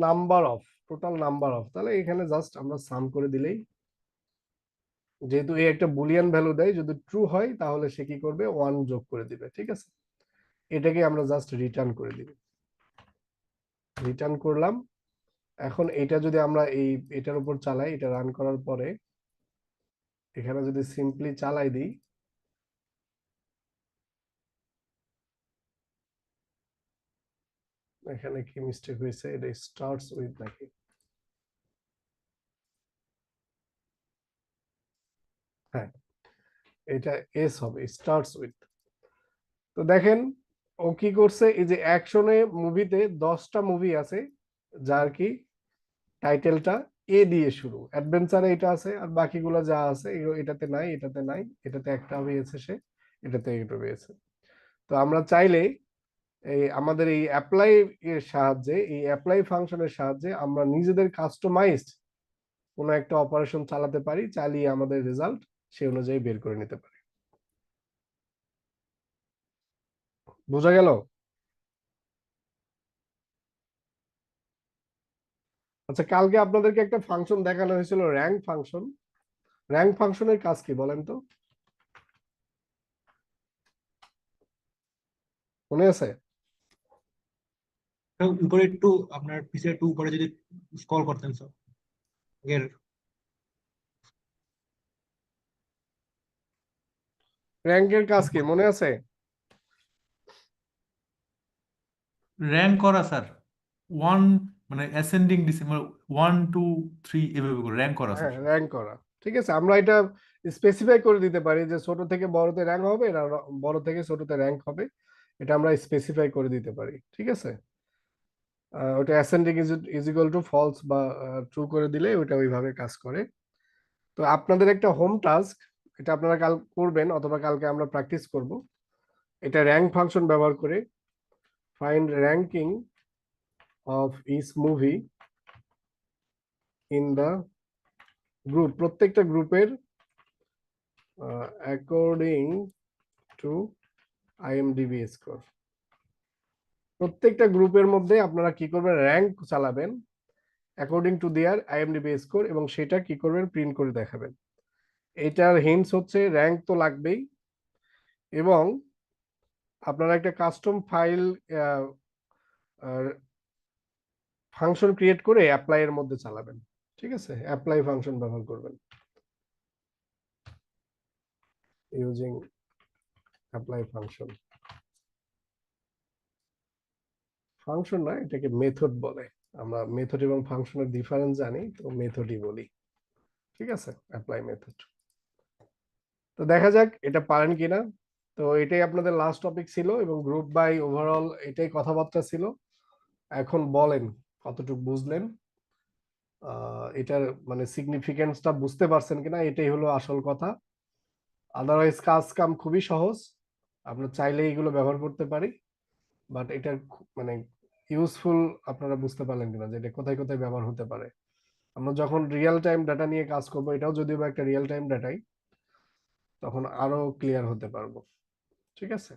টোটাল নাম্বার অফ, তাহলে এখানে জাস্ট আমরা সাম করে দিলেই, যেহেতু এ একটা বুলিয়ান ভ্যালু দেয়, যদি ট্রু হয় তাহলে সে কি করবে 1 যোগ করে দিবে, ঠিক আছে। এটাকে আমরা জাস্ট রিটার্ন করে দিব, রিটার্ন করলাম। এখন এটা যদি আমরা এটার উপর চালাই, এটা রান করার পরে এখানে যদি সিম্পলি চালাই দিই, এখানে কি মিস্টেক হয়েছে, এটা স্টার্টস উইথ নাকি, হ্যাঁ এটা এস হবে, স্টার্টস উইথ। তো দেখেন ও কি করছে, এই যে অ্যাকশনে মুভিতে 10টা মুভি আছে যার কি টাইটেলটা এ দিয়ে শুরু, অ্যাডভেঞ্চারে এটা আছে, আর বাকিগুলো যা আছে এটাতে নাই, এটাতে নাই, এটাতে একটা পেয়েছে সে, এটাতে এটা পেয়েছে। তো আমরা চাইলে আমাদের এই অ্যাপ্লাই এর সাহায্যে, এই অ্যাপ্লাই ফাংশনের সাহায্যে আমরা নিজেদের কাস্টমাইজড কোনো একটা অপারেশন চালাতে পারি, চালিয়ে আমাদের রেজাল্ট সেই অনুযায়ী বের করে নিতে পারি। বোঝা গেল? আচ্ছা, কালকে আপনাদেরকে একটা ফাংশন দেখানো হয়েছিল, র্যাঙ্ক ফাংশন। র্যাঙ্ক ফাংশনের কাজ কি বলেন তো, মনে আছে? তো উপরে একটু আপনার পিছে একটু উপরে যদি স্ক্রল করতেন স্যার, এর র্যাঙ্কের কাজ কি মনে আছে? র্যাঙ্ক করা স্যার, ওয়ান মানে অ্যাসেন্ডিং ডিসেম্বর 1 2 3 এভাবে করে র্যাঙ্ক করা হ্যাঁ, স্যার। র্যাঙ্ক করা, ঠিক আছে। আমরা এটা স্পেসিফাই করে দিতে পারি যে ছোট থেকে বড়তে র্যাঙ্ক হবে, না বড় থেকে ছোটতে র্যাঙ্ক হবে, এটা আমরা স্পেসিফাই করে দিতে পারি, ঠিক আছে। ওটা ascending is equal to false বা ট্রু করে দিলে ওটা ওইভাবে কাজ করে। তো আপনাদের একটা হোম টাস্ক, এটা আপনারা কাল করবেন অথবা কালকে আমরা প্র্যাকটিস করব। এটা র্যাঙ্ক ফাংশন ব্যবহার করে find ranking of each movie in the group, প্রত্যেকটা গ্রুপের অ্যাকর্ডিং টু আইএমডিবি স্কোর। প্রত্যেকটা গ্রুপের মধ্যে আপনারা কি করবেন, র্যাঙ্ক চালাবেন according to their IMDb score, এবং সেটা কি করবেন, প্রিন্ট করে দেখাবেন। এটার হিন্টস হচ্ছে র্যাঙ্ক তো লাগবেই, এবং আপনারা একটা কাস্টম ফাইল ফাংশন ক্রিয়েট করে অ্যাপ্লাই এর মধ্যে চালাবেন, ঠিক আছে। অ্যাপ্লাই ফাংশন ব্যবহার করবেন, ইউজিং অ্যাপ্লাই ফাংশন। ফাংশন না, এটাকে মেথড বলে। আমরা মেথড এবং ফাংশনের ডিফারেন্স জানি, তো মেথডই বলি, ঠিক আছে, অ্যাপ্লাই মেথড। তো দেখা যাক এটা পারেন কিনা। তো এটাই আপনাদের লাস্ট টপিক ছিল, এবং গ্রুপ বাই ওভারঅল এটাই কথাবার্তা ছিল। এখন বলেন কতটুকু বুঝলেন, এটার মানে সিগনিফিকেন্সটা বুঝতে পারছেন কিনা, এটাই হলো আসল কথা। আদারওয়াইজ কাজ কাম খুবই সহজ, আমরা চাইলে এগুলো ব্যবহার করতে পারি, বাট এটার মানে ইউজফুল আপনারা বুঝতে পারলেন কিনা, যে এটা কোথায় কোথায় ব্যবহার হতে পারে। আমরা যখন রিয়েল টাইম ডাটা নিয়ে কাজ করবো, এটাও যদিও বা একটা রিয়েল টাইম ডাটাই, তখন আরো ক্লিয়ার হতে পারবো, ঠিক আছে।